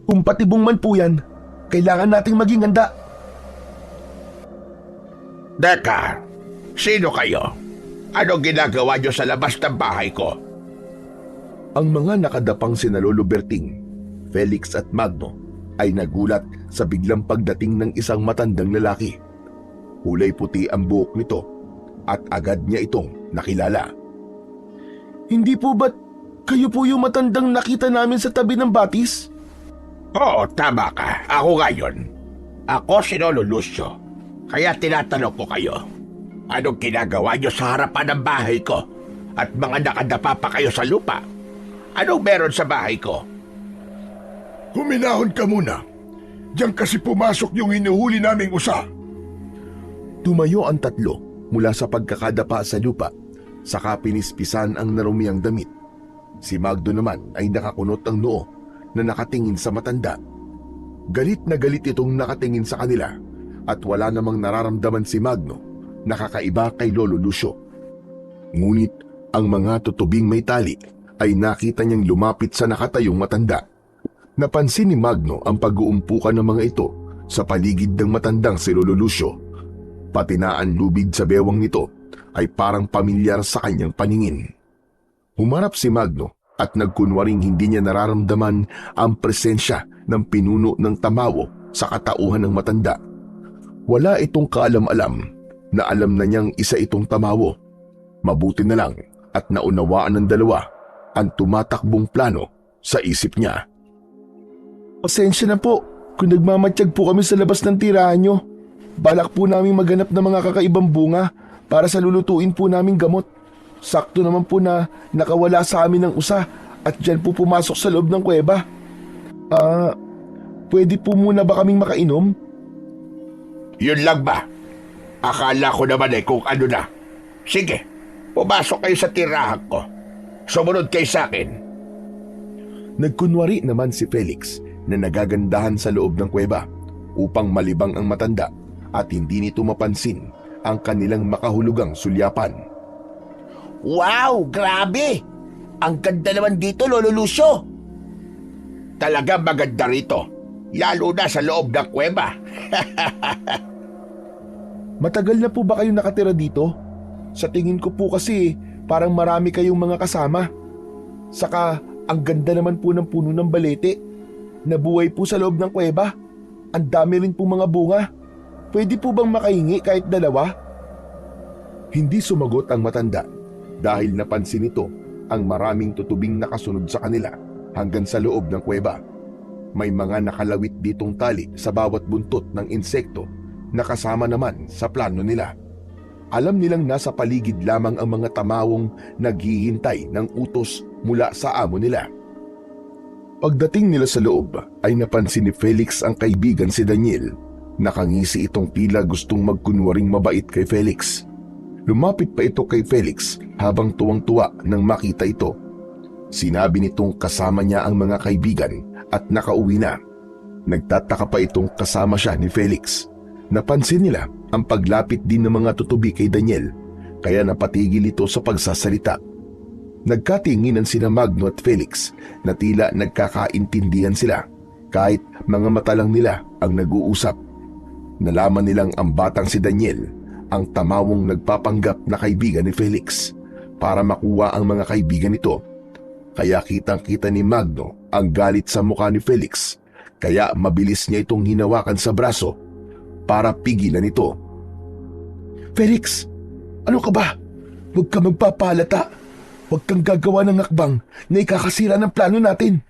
Kung patibong man po yan, kailangan nating maging handa. Deka, sino kayo? Ano ginagawa niyo sa labas ng bahay ko? Ang mga nakadapang sina Lolo Berting, Felix at Magno ay nagulat sa biglang pagdating ng isang matandang lalaki. Kulay puti ang buhok nito at agad niya itong nakilala. Hindi po ba't kayo po yung matandang nakita namin sa tabi ng batis? Oo, tama ka. Ako ngayon. Ako si Lolo Lucio. Kaya tinatanong ko kayo. Anong ginagawa niyo sa harapan ng bahay ko? At mga nakadapa pa kayo sa lupa? Anong meron sa bahay ko? Huminahon ka muna. Diyan kasi pumasok yung hinuhuli naming usa. Tumayo ang tatlo mula sa pagkakadapa sa lupa, saka pinispisan ang narumiang damit. Si Magdo naman ay nakakunot ang noo na nakatingin sa matanda. Galit na galit itong nakatingin sa kanila at wala namang nararamdaman si Magno na kakaiba kay Lolo Lucio. Ngunit ang mga tutubing may tali ay nakita niyang lumapit sa nakatayong matanda. Napansin ni Magno ang pag-uumpukan ng mga ito sa paligid ng matandang si Lolo Lucio. Pati na ang lubid sa bewang nito ay parang pamilyar sa kanyang paningin. Humarap si Magno at nagkunwaring hindi niya nararamdaman ang presensya ng pinuno ng tamawo sa katauhan ng matanda. Wala itong kaalam-alam na alam na niyang isa itong tamawo. Mabuti na lang at naunawaan ng dalawa ang tumatakbong plano sa isip niya. Pasensya na po kung nagmamatsyag po kami sa labas ng tirahan nyo. Balak po namin maghanap ng mga kakaibang bunga para sa lulutuin po naming gamot. Sakto naman po na nakawala sa amin ng usa at dyan po pumasok sa loob ng kuweba. Pwede po muna ba kaming makainom? Yun lang ba? Akala ko naman kung ano na. Sige, pumasok kayo sa tirahan ko. Sumunod kayo sa akin. Nagkunwari naman si Felix na nagagandahan sa loob ng kuweba upang malibang ang matanda at hindi nito mapansin ang kanilang makahulugang sulyapan. Wow, grabe! Ang ganda naman dito, Lolo Lucio. Talaga maganda rito. Lalo na sa loob ng kuweba. Matagal na po ba kayo nakatira dito? Sa tingin ko po kasi parang marami kayong mga kasama. Saka ang ganda naman po ng puno ng balete. Nabuhay po sa loob ng kuweba. Ang dami rin po mga bunga. Pwede po bang makahingi kahit dalawa? Hindi sumagot ang matanda dahil napansin nito ang maraming tutubing nakasunod sa kanila hanggang sa loob ng kuweba. May mga nakalawit ditong tali sa bawat buntot ng insekto na kasama naman sa plano nila. Alam nilang nasa paligid lamang ang mga tamawong naghihintay ng utos mula sa amo nila. Pagdating nila sa loob ay napansin ni Felix ang kaibigan si Daniel. Nakangisi itong tila gustong magkunwaring mabait kay Felix. Lumapit pa ito kay Felix habang tuwang-tuwa nang makita ito. Sinabi nitong kasama niya ang mga kaibigan at nakauwi na. Nagtataka pa itong kasama siya ni Felix. Napansin nila ang paglapit din ng mga tutubi kay Daniel, kaya napatigil ito sa pagsasalita. Nagkatinginan sina Magno at Felix na tila nagkakaintindihan sila, Kahit mga mata lang nila ang nag-uusap, nalaman nilang ang batang si Daniel ang tamawong nagpapanggap na kaibigan ni Felix para makuha ang mga kaibigan nito. Kaya kitang-kita ni Magno ang galit sa mukha ni Felix, kaya mabilis niya itong hinawakan sa braso para pigilan ito. Felix, ano ka ba? Huwag ka magpapalata. Huwag kang gagawa ng akbang na ikakasira ng plano natin.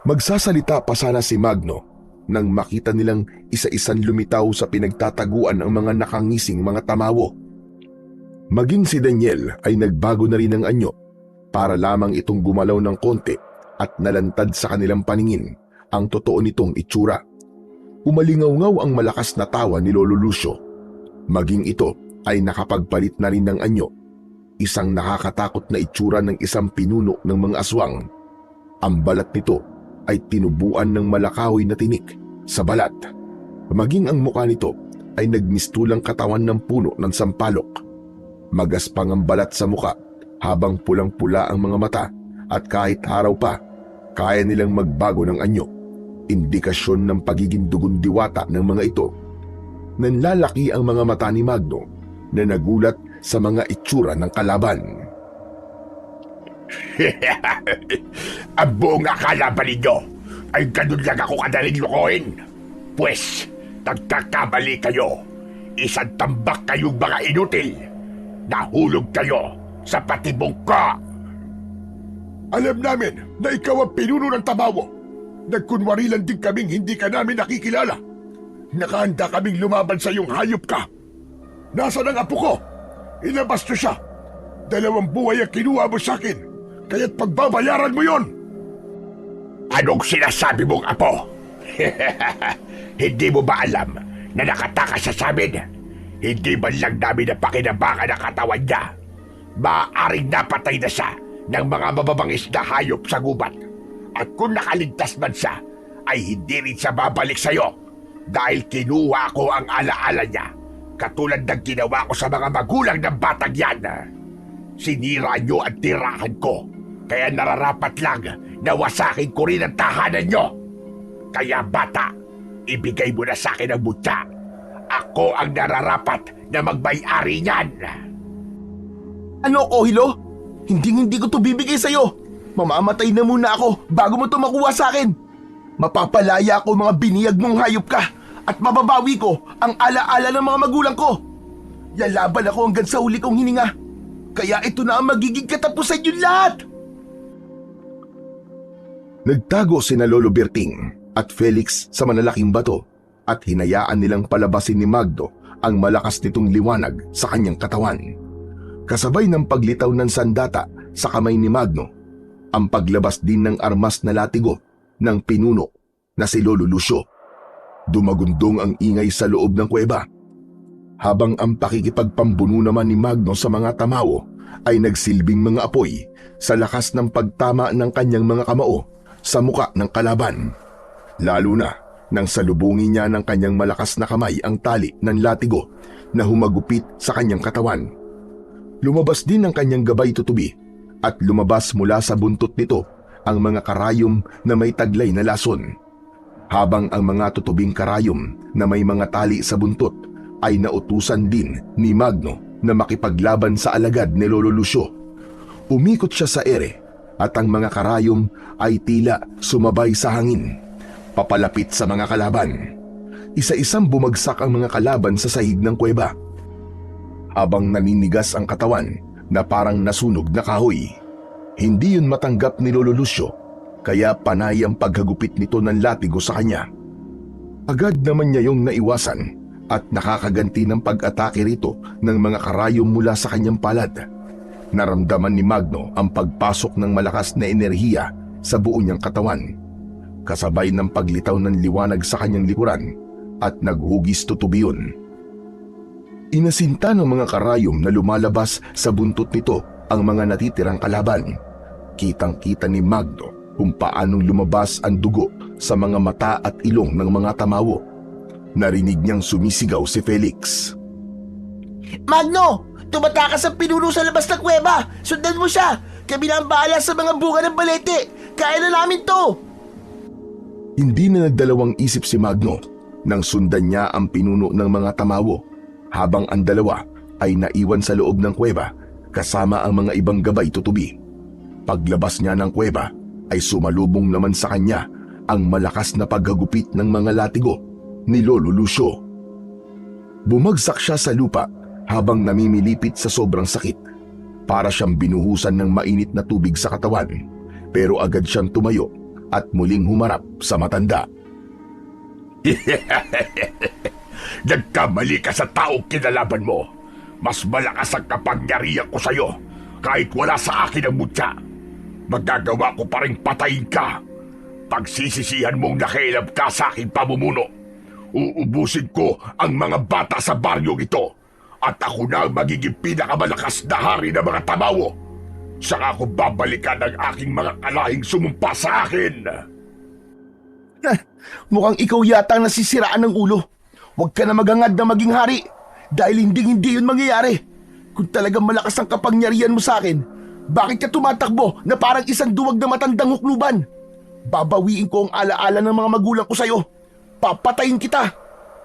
Magsasalita pa sana si Magno nang makita nilang isa-isang lumitaw sa pinagtataguan ang mga nakangising mga tamawo. Maging si Daniel ay nagbago na rin ng anyo para lamang itong gumalaw ng konti at nalantad sa kanilang paningin ang totoo nitong itsura. Umalingaw-ngaw ang malakas na tawa ni Lolo Lucio. Maging ito ay nakapagpalit na rin ng anyo, isang nakakatakot na itsura ng isang pinuno ng mga aswang. Ang balat nito ay tinubuan ng malakahoy na tinik sa balat. Maging ang mukha nito ay nagmistulang katawan ng puno ng sampalok. Magaspang ang balat sa mukha habang pulang-pula ang mga mata at kahit araw pa, kaya nilang magbago ng anyo. Indikasyon ng pagiging dugon diwata ng mga ito. Nanlalaki ang mga mata ni Magno na nagulat sa mga itsura ng kalaban. Ang buong akala ba ninyo ay ganun lang ako kadaling lokohin? Pwes, nagkakamali kayo. Isang tambak kayong mga inutil. Nahulog kayo sa patibong ko. Alam namin na ikaw ang pinuno ng Tamawo. Nagkunwari lang din kaming hindi ka namin nakikilala. Nakahanda kaming lumaban sa iyong hayop ka. Nasaan ang apo ko? Ilabas niyo siya. 2 buhay ang kinuha mo sa akin. Kaya't pagbabayaran mo yon. Anong sinasabi mong apo? Hindi mo ba alam na nakatakas siya sa amin? Hindi man lang namin napakinabangan ang katawan niya. Maaaring napatay na siya ng mga mababangis na hayop sa gubat. At kung nakaligtas man siya, ay hindi rin siya babalik sa'yo dahil kinuha ko ang alaala niya, katulad ng ginawa ko sa mga magulang ng batang yan. Sinira niyo ang tirahan ko, kaya nararapat lang na wasakin ko rin ang tahanan niyo. Kaya bata, ibigay mo na sa akin ang mutya. Ako ang nararapat na magmay-ari niyan. Ano, Ohilo? Hindi ko to bibigay sa'yo. Mamamatay na muna ako bago mo to makuha sa akin. Mapapalaya ko mga biniyag mong hayop ka at mababawi ko ang alaala ng mga magulang ko. Lalaban ako hanggang sa huli kong hininga. Kaya ito na ang magiging katapusan yun lahat. Nagtago sina Lolo Berting at Felix sa malalaking bato at hinayaan nilang palabasin ni Magno ang malakas nitong liwanag sa kanyang katawan. Kasabay ng paglitaw ng sandata sa kamay ni Magno, ang paglabas din ng armas na latigo ng pinuno na si Lolo Lucio. Dumagundong ang ingay sa loob ng kuweba, habang ang pakikipagpambuno naman ni Magno sa mga tamawo ay nagsilbing mga apoy sa lakas ng pagtama ng kanyang mga kamao sa muka ng kalaban. Lalo na nang salubungin niya ng kanyang malakas na kamay ang tali ng latigo na humagupit sa kanyang katawan. Lumabas din ang kanyang gabay tutubi at lumabas mula sa buntot nito ang mga karayom na may taglay na lason. Habang ang mga tutubing karayom na may mga tali sa buntot ay nautusan din ni Magno na makipaglaban sa alagad ni Lolo Lucio. Umikot siya sa ere at ang mga karayom ay tila sumabay sa hangin, papalapit sa mga kalaban. Isa-isang bumagsak ang mga kalaban sa sahig ng kuweba, habang naninigas ang katawan na parang nasunog na kahoy. Hindi yun matanggap ni Lolo Lucio, kaya panay ang paghagupit nito ng latigo sa kanya. Agad naman niya yung naiwasan at nakakaganti ng pag-atake rito ng mga karayom mula sa kanyang palad. Naramdaman ni Magno ang pagpasok ng malakas na enerhiya sa buo niyang katawan, kasabay ng paglitaw ng liwanag sa kanyang likuran at naghugis tutubi yun. Inasinta ng mga karayom na lumalabas sa buntot nito ang mga natitirang kalaban. Kitang-kita ni Magno kung paanong lumabas ang dugo sa mga mata at ilong ng mga tamawo. Narinig niyang sumisigaw si Felix. Magno! Tumatakas ang pinuno sa labas ng kuweba! Sundan mo siya! Kami na ang bahala sa mga bunga ng balete! Kaya na namin to! Hindi na nagdalawang isip si Magno nang sundan niya ang pinuno ng mga tamawo habang ang dalawa ay naiwan sa loob ng kuweba kasama ang mga ibang gabay tutubi. Paglabas niya ng kuweba ay sumalubong naman sa kanya ang malakas na paghagupit ng mga latigo ni Lolo Lucio. Bumagsak siya sa lupa habang namimilipit sa sobrang sakit. Para siyang binuhusan ng mainit na tubig sa katawan, pero agad siyang tumayo at muling humarap sa matanda. Nagkamali ka sa taong kinalaban mo. Mas malakas ang kapangyarihan ko sa'yo kahit wala sa akin ang mutya. Magagawa ko pa rin patayin ka. Pagsisisihan mong nakialam ka sa aking pamumuno. Uubusin ko ang mga bata sa baryong ito at ako na ang magiging pinakamalakas na hari ng mga tamawo. Saka ako babalikan ang aking mga kalahing sumumpa sa akin. Mukhang ikaw yata ang nasisiraan ng ulo. Huwag ka na maghangad na maging hari dahil hindi yun mangyayari. Kung talagang malakas ang kapangyarihan mo sa akin, bakit ka tumatakbo na parang isang duwag na matandang hukluban? Babawiin ko ang alaala ng mga magulang ko sa'yo. Papatayin kita.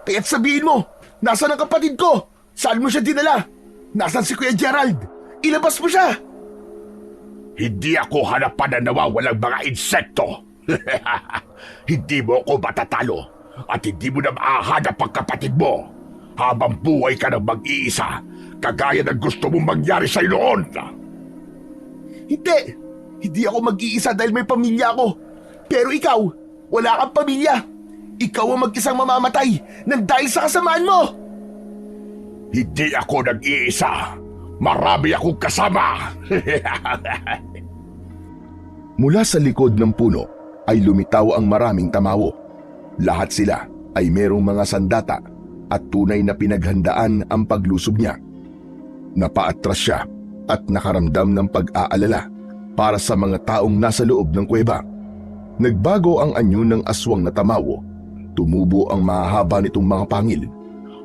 Kaya't sabihin mo, nasaan ang kapatid ko? Saan mo siya dinala? Nasaan si Kuya Gerald? Ilabas mo siya! Hindi ako hanapan na nawawalang mga insekto. Hindi mo ako matatalo at hindi mo na maahanap ang kapatid mo habang buhay ka ng mag-iisa kagaya ng gusto mong mangyari sa'yo noon. Hindi ako mag-iisa dahil may pamilya ako. Pero ikaw, wala kang pamilya. Ikaw ang mag-isang mamamatay nang dahil sa kasamaan mo. Hindi ako nag-iisa. Marami akong kasama. Mula sa likod ng puno ay lumitaw ang maraming tamawo. Lahat sila ay merong mga sandata at tunay na pinaghandaan ang paglusob niya. Napaatras siya at nakaramdam ng pag-aalala para sa mga taong nasa loob ng kuweba. Nagbago ang anyo ng aswang na tamawo. Tumubo ang mahahaba nitong mga pangil.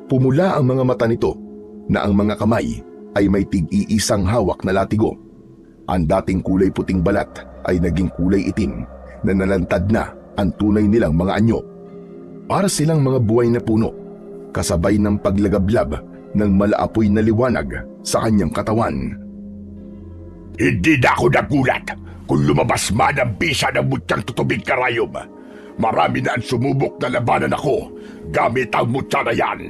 Pumula ang mga mata nito na ang mga kamay ay may tig-iisang hawak na latigo. Ang dating kulay puting balat ay naging kulay itim na nalantad na ang tunay nilang mga anyo. Para silang mga buhay na puno, kasabay ng paglagablab ng malaapoy na liwanag sa kanyang katawan. Hindi na ako nagulat kung lumabas man ang bisa ng mutyang tutubig karayom. Marami na ang sumubok na labanan ako gamit ang mutya na yan.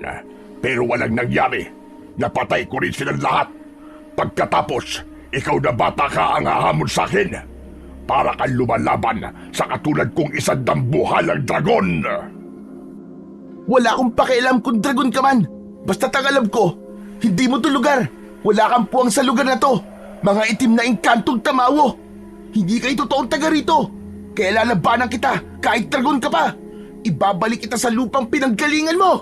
Pero walang nangyari. Napatay ko rin silang lahat. Pagkatapos, ikaw na bata ka ang hahamon sa akin. Para kang lumalaban sa katulad kong isang dambuhalang dragon. Wala akong pakialam kung dragon ka man. Basta't ang alam ko, hindi mo to lugar. Wala kang puwang sa lugar na to. Mga itim na engkantong tamawo. Hindi kayo totoong taga rito. Kaya lalabanan kita kahit dragon ka pa. Ibabalik kita sa lupang pinanggalingan mo.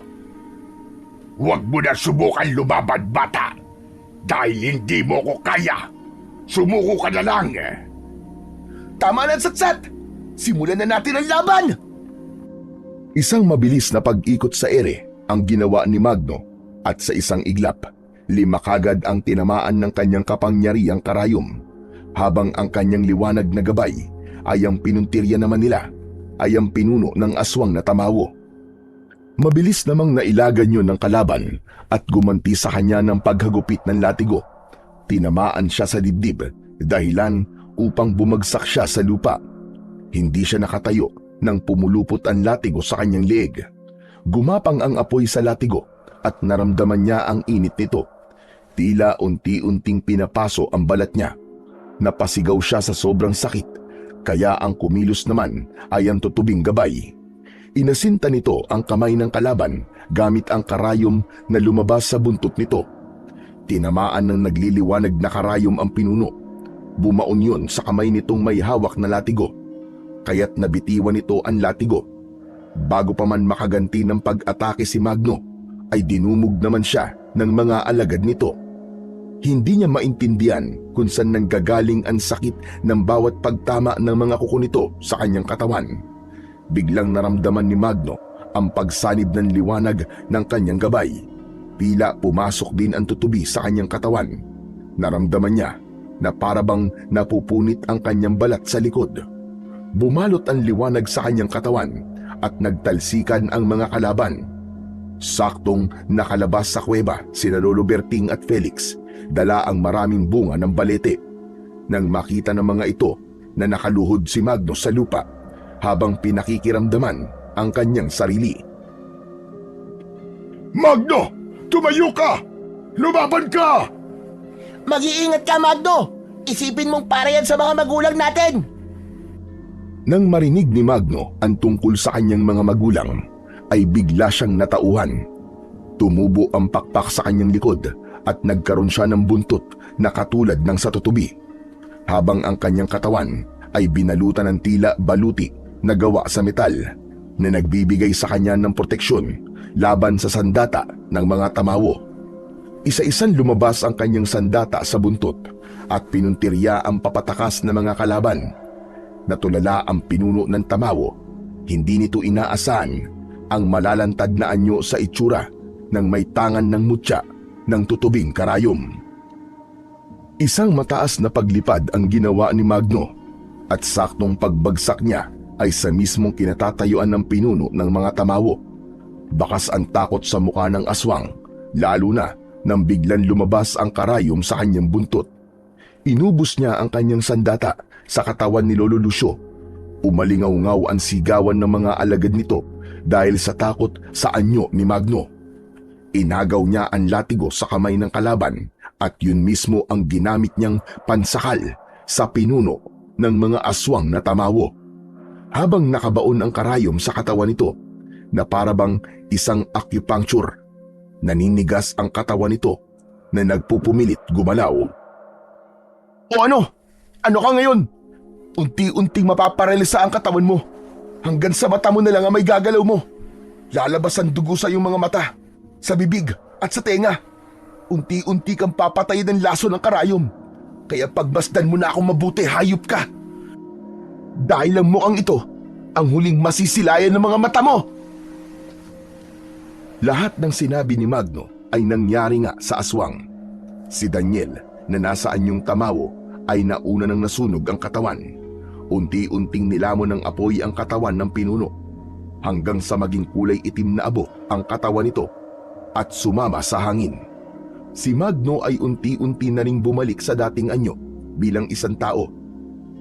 Huwag mo na subukan lumaban, bata. Dahil hindi mo ko kaya. Sumuko ka na lang. Tama na, Satsat. Simulan na natin ang laban. Isang mabilis na pag-ikot sa ere ang ginawa ni Magno at sa isang iglap, 5 kagad ang tinamaan ng kanyang kapangyarihang karayom, habang ang kanyang liwanag na gabay ay ang pinuntirya naman nila ay ang pinuno ng aswang na tamawo. Mabilis namang nailagan yun ng kalaban at gumanti sa kanya ng paghagupit ng latigo. Tinamaan siya sa dibdib, dahilan upang bumagsak siya sa lupa. Hindi siya nakatayo nang pumulupot ang latigo sa kanyang leeg. Gumapang ang apoy sa latigo at naramdaman niya ang init nito. Tila unti-unting pinapaso ang balat niya. Napasigaw siya sa sobrang sakit, kaya ang kumilos naman ay ang tutubing gabay. Inasinta nito ang kamay ng kalaban gamit ang karayom na lumabas sa buntot nito. Tinamaan ng nagliliwanag na karayom ang pinuno. Bumaon yun sa kamay nitong may hawak na latigo, kaya't nabitiwan nito ang latigo. Bago pa man makaganti ng pag-atake si Magno, ay dinumog naman siya ng mga alagad nito. Hindi niya maintindihan kung saan nanggagaling ang sakit ng bawat pagtama ng mga kuko nito sa kanyang katawan. Biglang naramdaman ni Magno ang pagsanib ng liwanag ng kanyang gabay. Tila pumasok din ang tutubi sa kanyang katawan. Naramdaman niya na parabang napupunit ang kanyang balat sa likod. Bumalot ang liwanag sa kanyang katawan at nagtalsikan ang mga kalaban. Saktong nakalabas sa kuweba sina Lolo Berting at Felix, dala ang maraming bunga ng balete. Nang makita ng mga ito na nakaluhod si Magno sa lupa habang pinakikiramdaman ang kanyang sarili. Magno! Tumayo ka! Lumaban ka! Mag-iingat ka, Magno! Isipin mong para yan sa mga magulang natin! Nang marinig ni Magno ang tungkol sa kanyang mga magulang, ay bigla siyang natauhan. Tumubo ang pakpak sa kanyang likod at nagkaroon siya ng buntot na katulad ng sa tutubi, habang ang kanyang katawan ay binalutan ng tila baluti na gawa sa metal na nagbibigay sa kanya ng proteksyon laban sa sandata ng mga tamawo. Isa-isang lumabas ang kanyang sandata sa buntot at pinuntirya ang papatakas na mga kalaban. Natulala ang pinuno ng tamawo, hindi nito inaasahan ang malalantad na anyo sa itsura ng may tangan ng mutya ng tutubing karayom. Isang mataas na paglipad ang ginawa ni Magno at saktong pagbagsak niya ay sa mismong kinatatayuan ng pinuno ng mga tamawo. Bakas ang takot sa mukha ng aswang, lalo na nang biglang lumabas ang karayom sa kanyang buntot. Inubos niya ang kanyang sandata sa katawan ni Lolo Lucio. Umalingaw-ngaw ang sigawan ng mga alagad nito dahil sa takot sa anyo ni Magno. Inagaw niya ang latigo sa kamay ng kalaban at yun mismo ang ginamit niyang pansakal sa pinuno ng mga aswang na tamawo. Habang nakabaon ang karayom sa katawan nito na parabang isang acupuncture, naninigas ang katawan nito na nagpupumilit gumalaw. O ano? Ano ka ngayon? Unti-unting mapaparalisa ang katawan mo. Hanggang sa mata mo na lang ang may gagalaw mo. Lalabas ang dugo sa iyong mga mata, sa bibig at sa tenga. Unti-unti kang papatayin ng laso ng karayom. Kaya pagmasdan mo na akong mabuti, hayop ka. Dahil ang mukhang ito, ang huling masisilayan ng mga mata mo. Lahat ng sinabi ni Magno ay nangyari nga sa aswang. Si Daniel na nasa anyong tamawo ay nauna nang nasunog ang katawan. Unti-unting nilamon ng apoy ang katawan ng pinuno hanggang sa maging kulay itim na abo ang katawan nito at sumama sa hangin. Si Magno ay unti-unti na ring bumalik sa dating anyo bilang isang tao.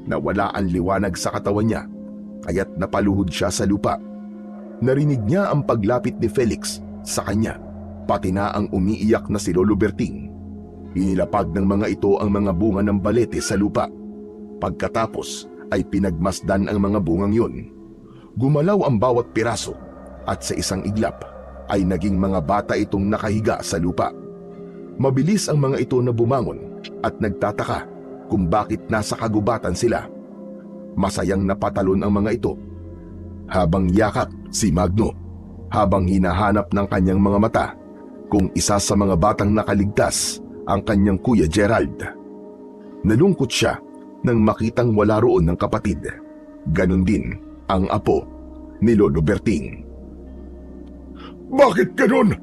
Nawala ang liwanag sa katawan niya kaya't napaluhod siya sa lupa. Narinig niya ang paglapit ni Felix sa kanya, pati na ang umiiyak na si Lolo Berting. Inilapag ng mga ito ang mga bunga ng balete sa lupa. Pagkatapos ay pinagmasdan ang mga bungang yun. Gumalaw ang bawat piraso at sa isang iglap ay naging mga bata itong nakahiga sa lupa. Mabilis ang mga ito na bumangon at nagtataka kung bakit nasa kagubatan sila. Masayang napatalon ang mga ito habang yakap si Magno, habang hinahanap ng kanyang mga mata kung isa sa mga batang nakaligtas ang kanyang Kuya Gerald. Nalungkot siya nang makitang wala roon ng kapatid. Ganon din ang apo ni Lolo Berting. Bakit ganon?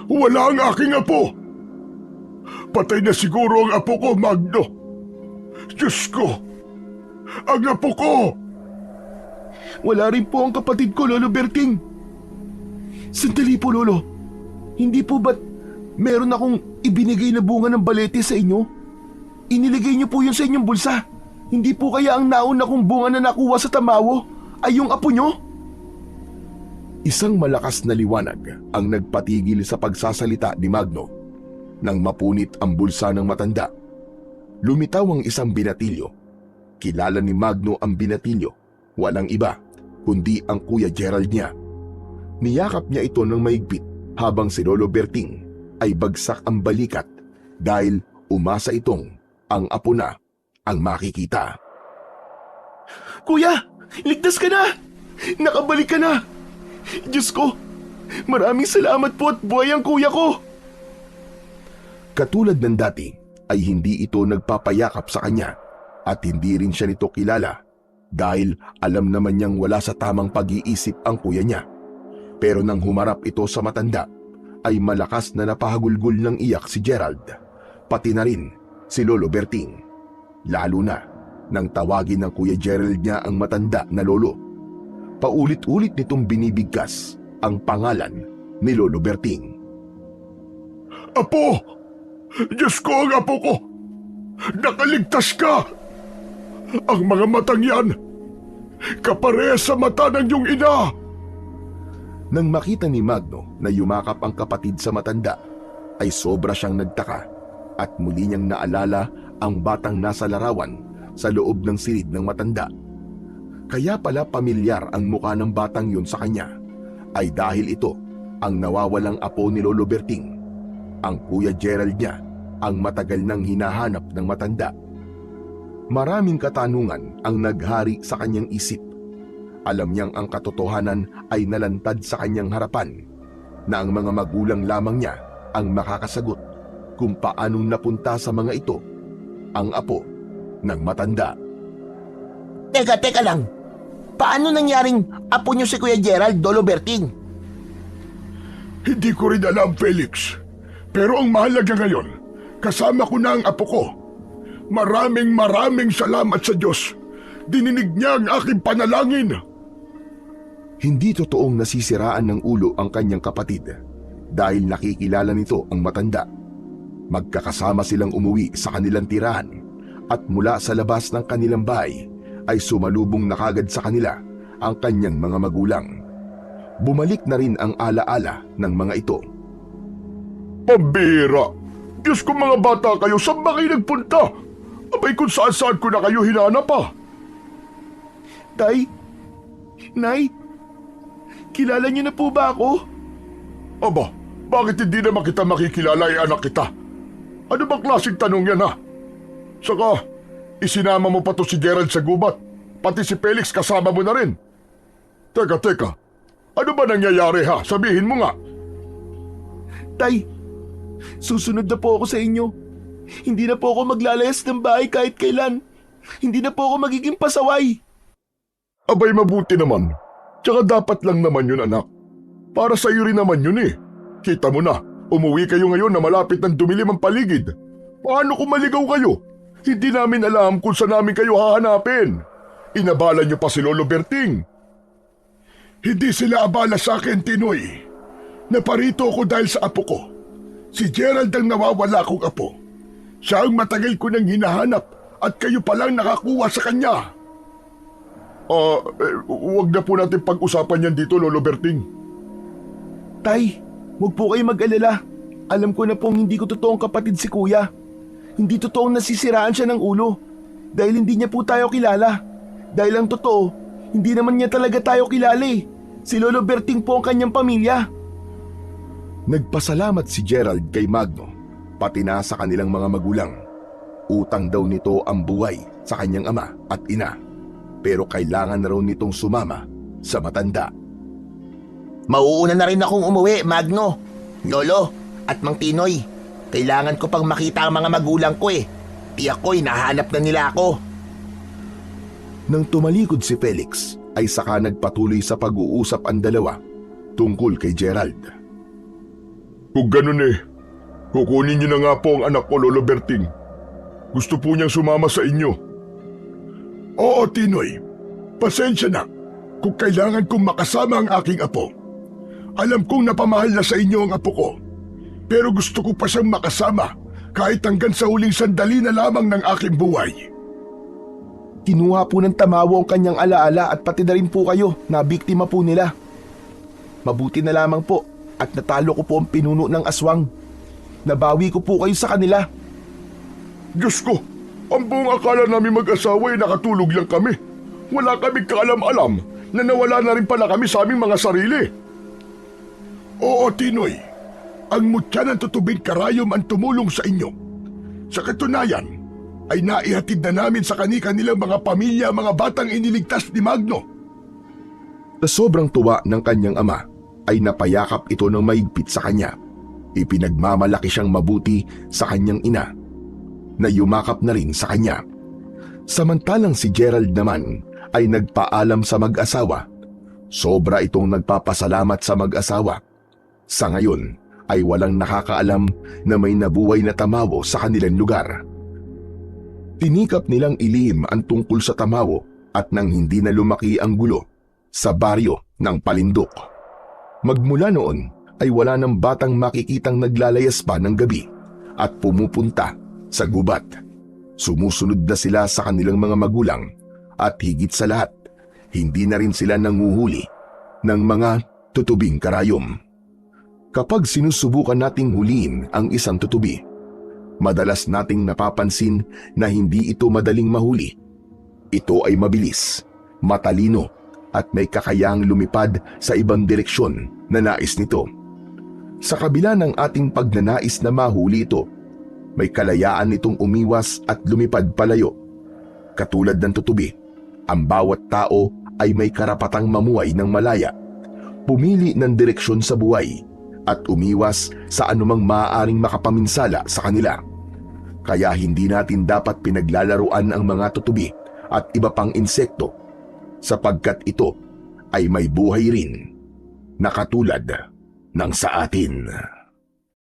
Wala ang aking apo. Patay na siguro ang apo ko, Magno. Diyos ko! Ang apo ko! Wala rin po ang kapatid ko, Lolo Berting. Sandali po, Lolo. Hindi po ba't meron akong ibinigay na bunga ng balete sa inyo? Iniligay niyo po yun sa inyong bulsa. Hindi po kaya ang nauna kong bunga na nakuha sa tamawo ay yung apo nyo? Isang malakas na liwanag ang nagpatigil sa pagsasalita ni Magno. Nang mapunit ang bulsa ng matanda, lumitaw ang isang binatilyo. Kilala ni Magno ang binatilyo. Walang iba kundi ang Kuya Gerald niya. Niyakap niya ito ng maigpit habang si Lolo Berting ay bagsak ang balikat dahil umasa itong ang apo na ang makikita. Kuya, ligtas ka na! Nakabalik ka na! Diyos ko, maraming salamat po at buhay ang kuya ko! Katulad ng dati ay hindi ito nagpapayakap sa kanya at hindi rin siya nito kilala dahil alam naman niyang wala sa tamang pag-iisip ang kuya niya. Pero nang humarap ito sa matanda ay malakas na napahagulgol ng iyak si Gerald, pati na rin si Lolo Berting. Lalo na nang tawagin ng Kuya Gerald niya ang matanda na lolo. Paulit-ulit nitong binibigkas ang pangalan ni Lolo Berting. Apo! Diyos ko ang apo ko! Nakaligtas ka! Ang mga matang yan, kaparehas sa mata ng iyong ina! Nang makita ni Magno na yumakap ang kapatid sa matanda, ay sobra siyang nagtaka at muli niyang naalala ang batang nasa larawan sa loob ng silid ng matanda. Kaya pala pamilyar ang mukha ng batang yun sa kanya, ay dahil ito ang nawawalang apo ni Lolo Berting, ang Kuya Gerald niya, ang matagal nang hinahanap ng matanda. Maraming katanungan ang naghari sa kanyang isip. Alam niyang ang katotohanan ay nalantad sa kanyang harapan, na ang mga magulang lamang niya ang makakasagot kung paanong napunta sa mga ito ang apo ng matanda. Teka lang. Paano nangyaring apo niyo si Kuya Gerald, Lolo Berting? Hindi ko rin alam, Felix. Pero ang mahalaga ngayon, kasama ko na ang apo ko. Maraming salamat sa Diyos. Dininig niya ang aking panalangin. Hindi totoong nasisiraan ng ulo ang kanyang kapatid dahil nakikilala nito ang matanda. Magkakasama silang umuwi sa kanilang tirahan at mula sa labas ng kanilang bahay ay sumalubong na kagad sa kanila ang kanyang mga magulang. Bumalik na rin ang alaala ng mga ito. Pambira! Diyos ko mga bata kayo, saan ba kayo nagpunta? Abay kung saan ko na kayo hinanap pa. Tay, Nay, kilala niyo na po ba ako? Aba, bakit hindi naman kita makikilala ay anak kita? Ano bang klaseng tanong yan ha? Saka, isinama mo pa to si Gerald sa gubat, pati si Felix kasama mo na rin. Teka, ano ba nangyayari ha? Sabihin mo nga. Tay, susunod na po ako sa inyo. Hindi na po ako maglalayas ng bahay kahit kailan. Hindi na po ako magiging pasaway. Abay mabuti naman. Tsaka dapat lang naman yun anak. Para sa iyo rin naman yun eh. Kita mo na, umuwi kayo ngayon na malapit ng dumilim ang paligid. Paano kung maligaw kayo? Hindi namin alam kung saan namin kayo hahanapin. Inabala niyo pa si Lolo Berting. Hindi sila abala sa akin, Tinoy. Naparito ako dahil sa apo ko. Si Gerald ang nawawala kong apo. Siya ang matagal ko nang hinahanap at kayo palang nakakuha sa kanya. Huwag na po natin pag-usapan yan dito, Lolo Berting. Tay, huwag po kayo mag-alala. Alam ko na pong hindi ko totoong kapatid si Kuya. Hindi totoong nasisiraan siya ng ulo. Dahil hindi niya po tayo kilala. Dahil ang totoo, hindi naman niya talaga tayo kilala eh. Si Lolo Berting po ang kanyang pamilya. Nagpasalamat si Gerald kay Magno, pati na sa kanilang mga magulang. Utang daw nito ang buhay sa kanyang ama at ina, pero kailangan na raw nitong sumama sa matanda. Mauuna na rin akong umuwi, Magno, Lolo, at Mang Tinoy. Kailangan ko pang makita ang mga magulang ko eh. Tiyak ko'y nahanap na nila ako. Nang tumalikod si Felix, ay saka nagpatuloy sa pag-uusap ang dalawa tungkol kay Gerald. Kung ganun eh, kukunin niyo na nga po ang anak ko, Lolo Berting. Gusto po niyang sumama sa inyo. Oo, Tinoy. Pasensya na kung kailangan kong makasama ang aking apo. Alam kong napamahal na sa inyo ang apo ko. Pero gusto ko pa siyang makasama kahit hanggang sa huling sandali na lamang ng aking buhay. Kinuha po ng tamawo ang kanyang alaala at pati na rin po kayo na biktima po nila. Mabuti na lamang po at natalo ko po ang pinuno ng aswang. Nabawi ko po kayo sa kanila. Diyos ko, ang buong akala namin mag-asawa ay nakatulog lang kami. Wala kaming kaalam-alam na nawala na rin pala kami sa aming mga sarili. Oo, Tinoy, ang mutya ng tutubing karayom ang tumulong sa inyo. Sa katunayan, ay naihatid na namin sa kanilang mga pamilya mga batang iniligtas ni Magno. Sa sobrang tuwa ng kanyang ama, ay napayakap ito ng maigpit sa kanya. Ipinagmamalaki siyang mabuti sa kanyang ina, na yumakap na rin sa kanya. Samantalang si Gerald naman ay nagpaalam sa mag-asawa. Sobra itong nagpapasalamat sa mag-asawa. Sa ngayon ay walang nakakaalam na may nabuhay na tamawo sa kanilang lugar. Tinikap nilang ilihim ang tungkol sa Tamawo at nang hindi na lumaki ang gulo sa baryo ng Palindok. Magmula noon ay wala ng batang makikitang naglalayas pa ng gabi at pumupunta sa gubat. Sumusunod na sila sa kanilang mga magulang at higit sa lahat, hindi na rin sila nanguhuli ng mga tutubing karayom. Kapag sinusubukan nating huliin ang isang tutubi, madalas nating napapansin na hindi ito madaling mahuli. Ito ay mabilis, matalino at may kakayahang lumipad sa ibang direksyon na nais nito. Sa kabila ng ating pagnanais na mahuli ito, may kalayaan nitong umiwas at lumipad palayo. Katulad ng tutubi, ang bawat tao ay may karapatang mamuhay ng malaya, pumili ng direksyon sa buhay at umiwas sa anumang maaaring makapaminsala sa kanila. Kaya hindi natin dapat pinaglalaruan ang mga tutubi at iba pang insekto sapagkat ito ay may buhay rin na katulad ng sa atin.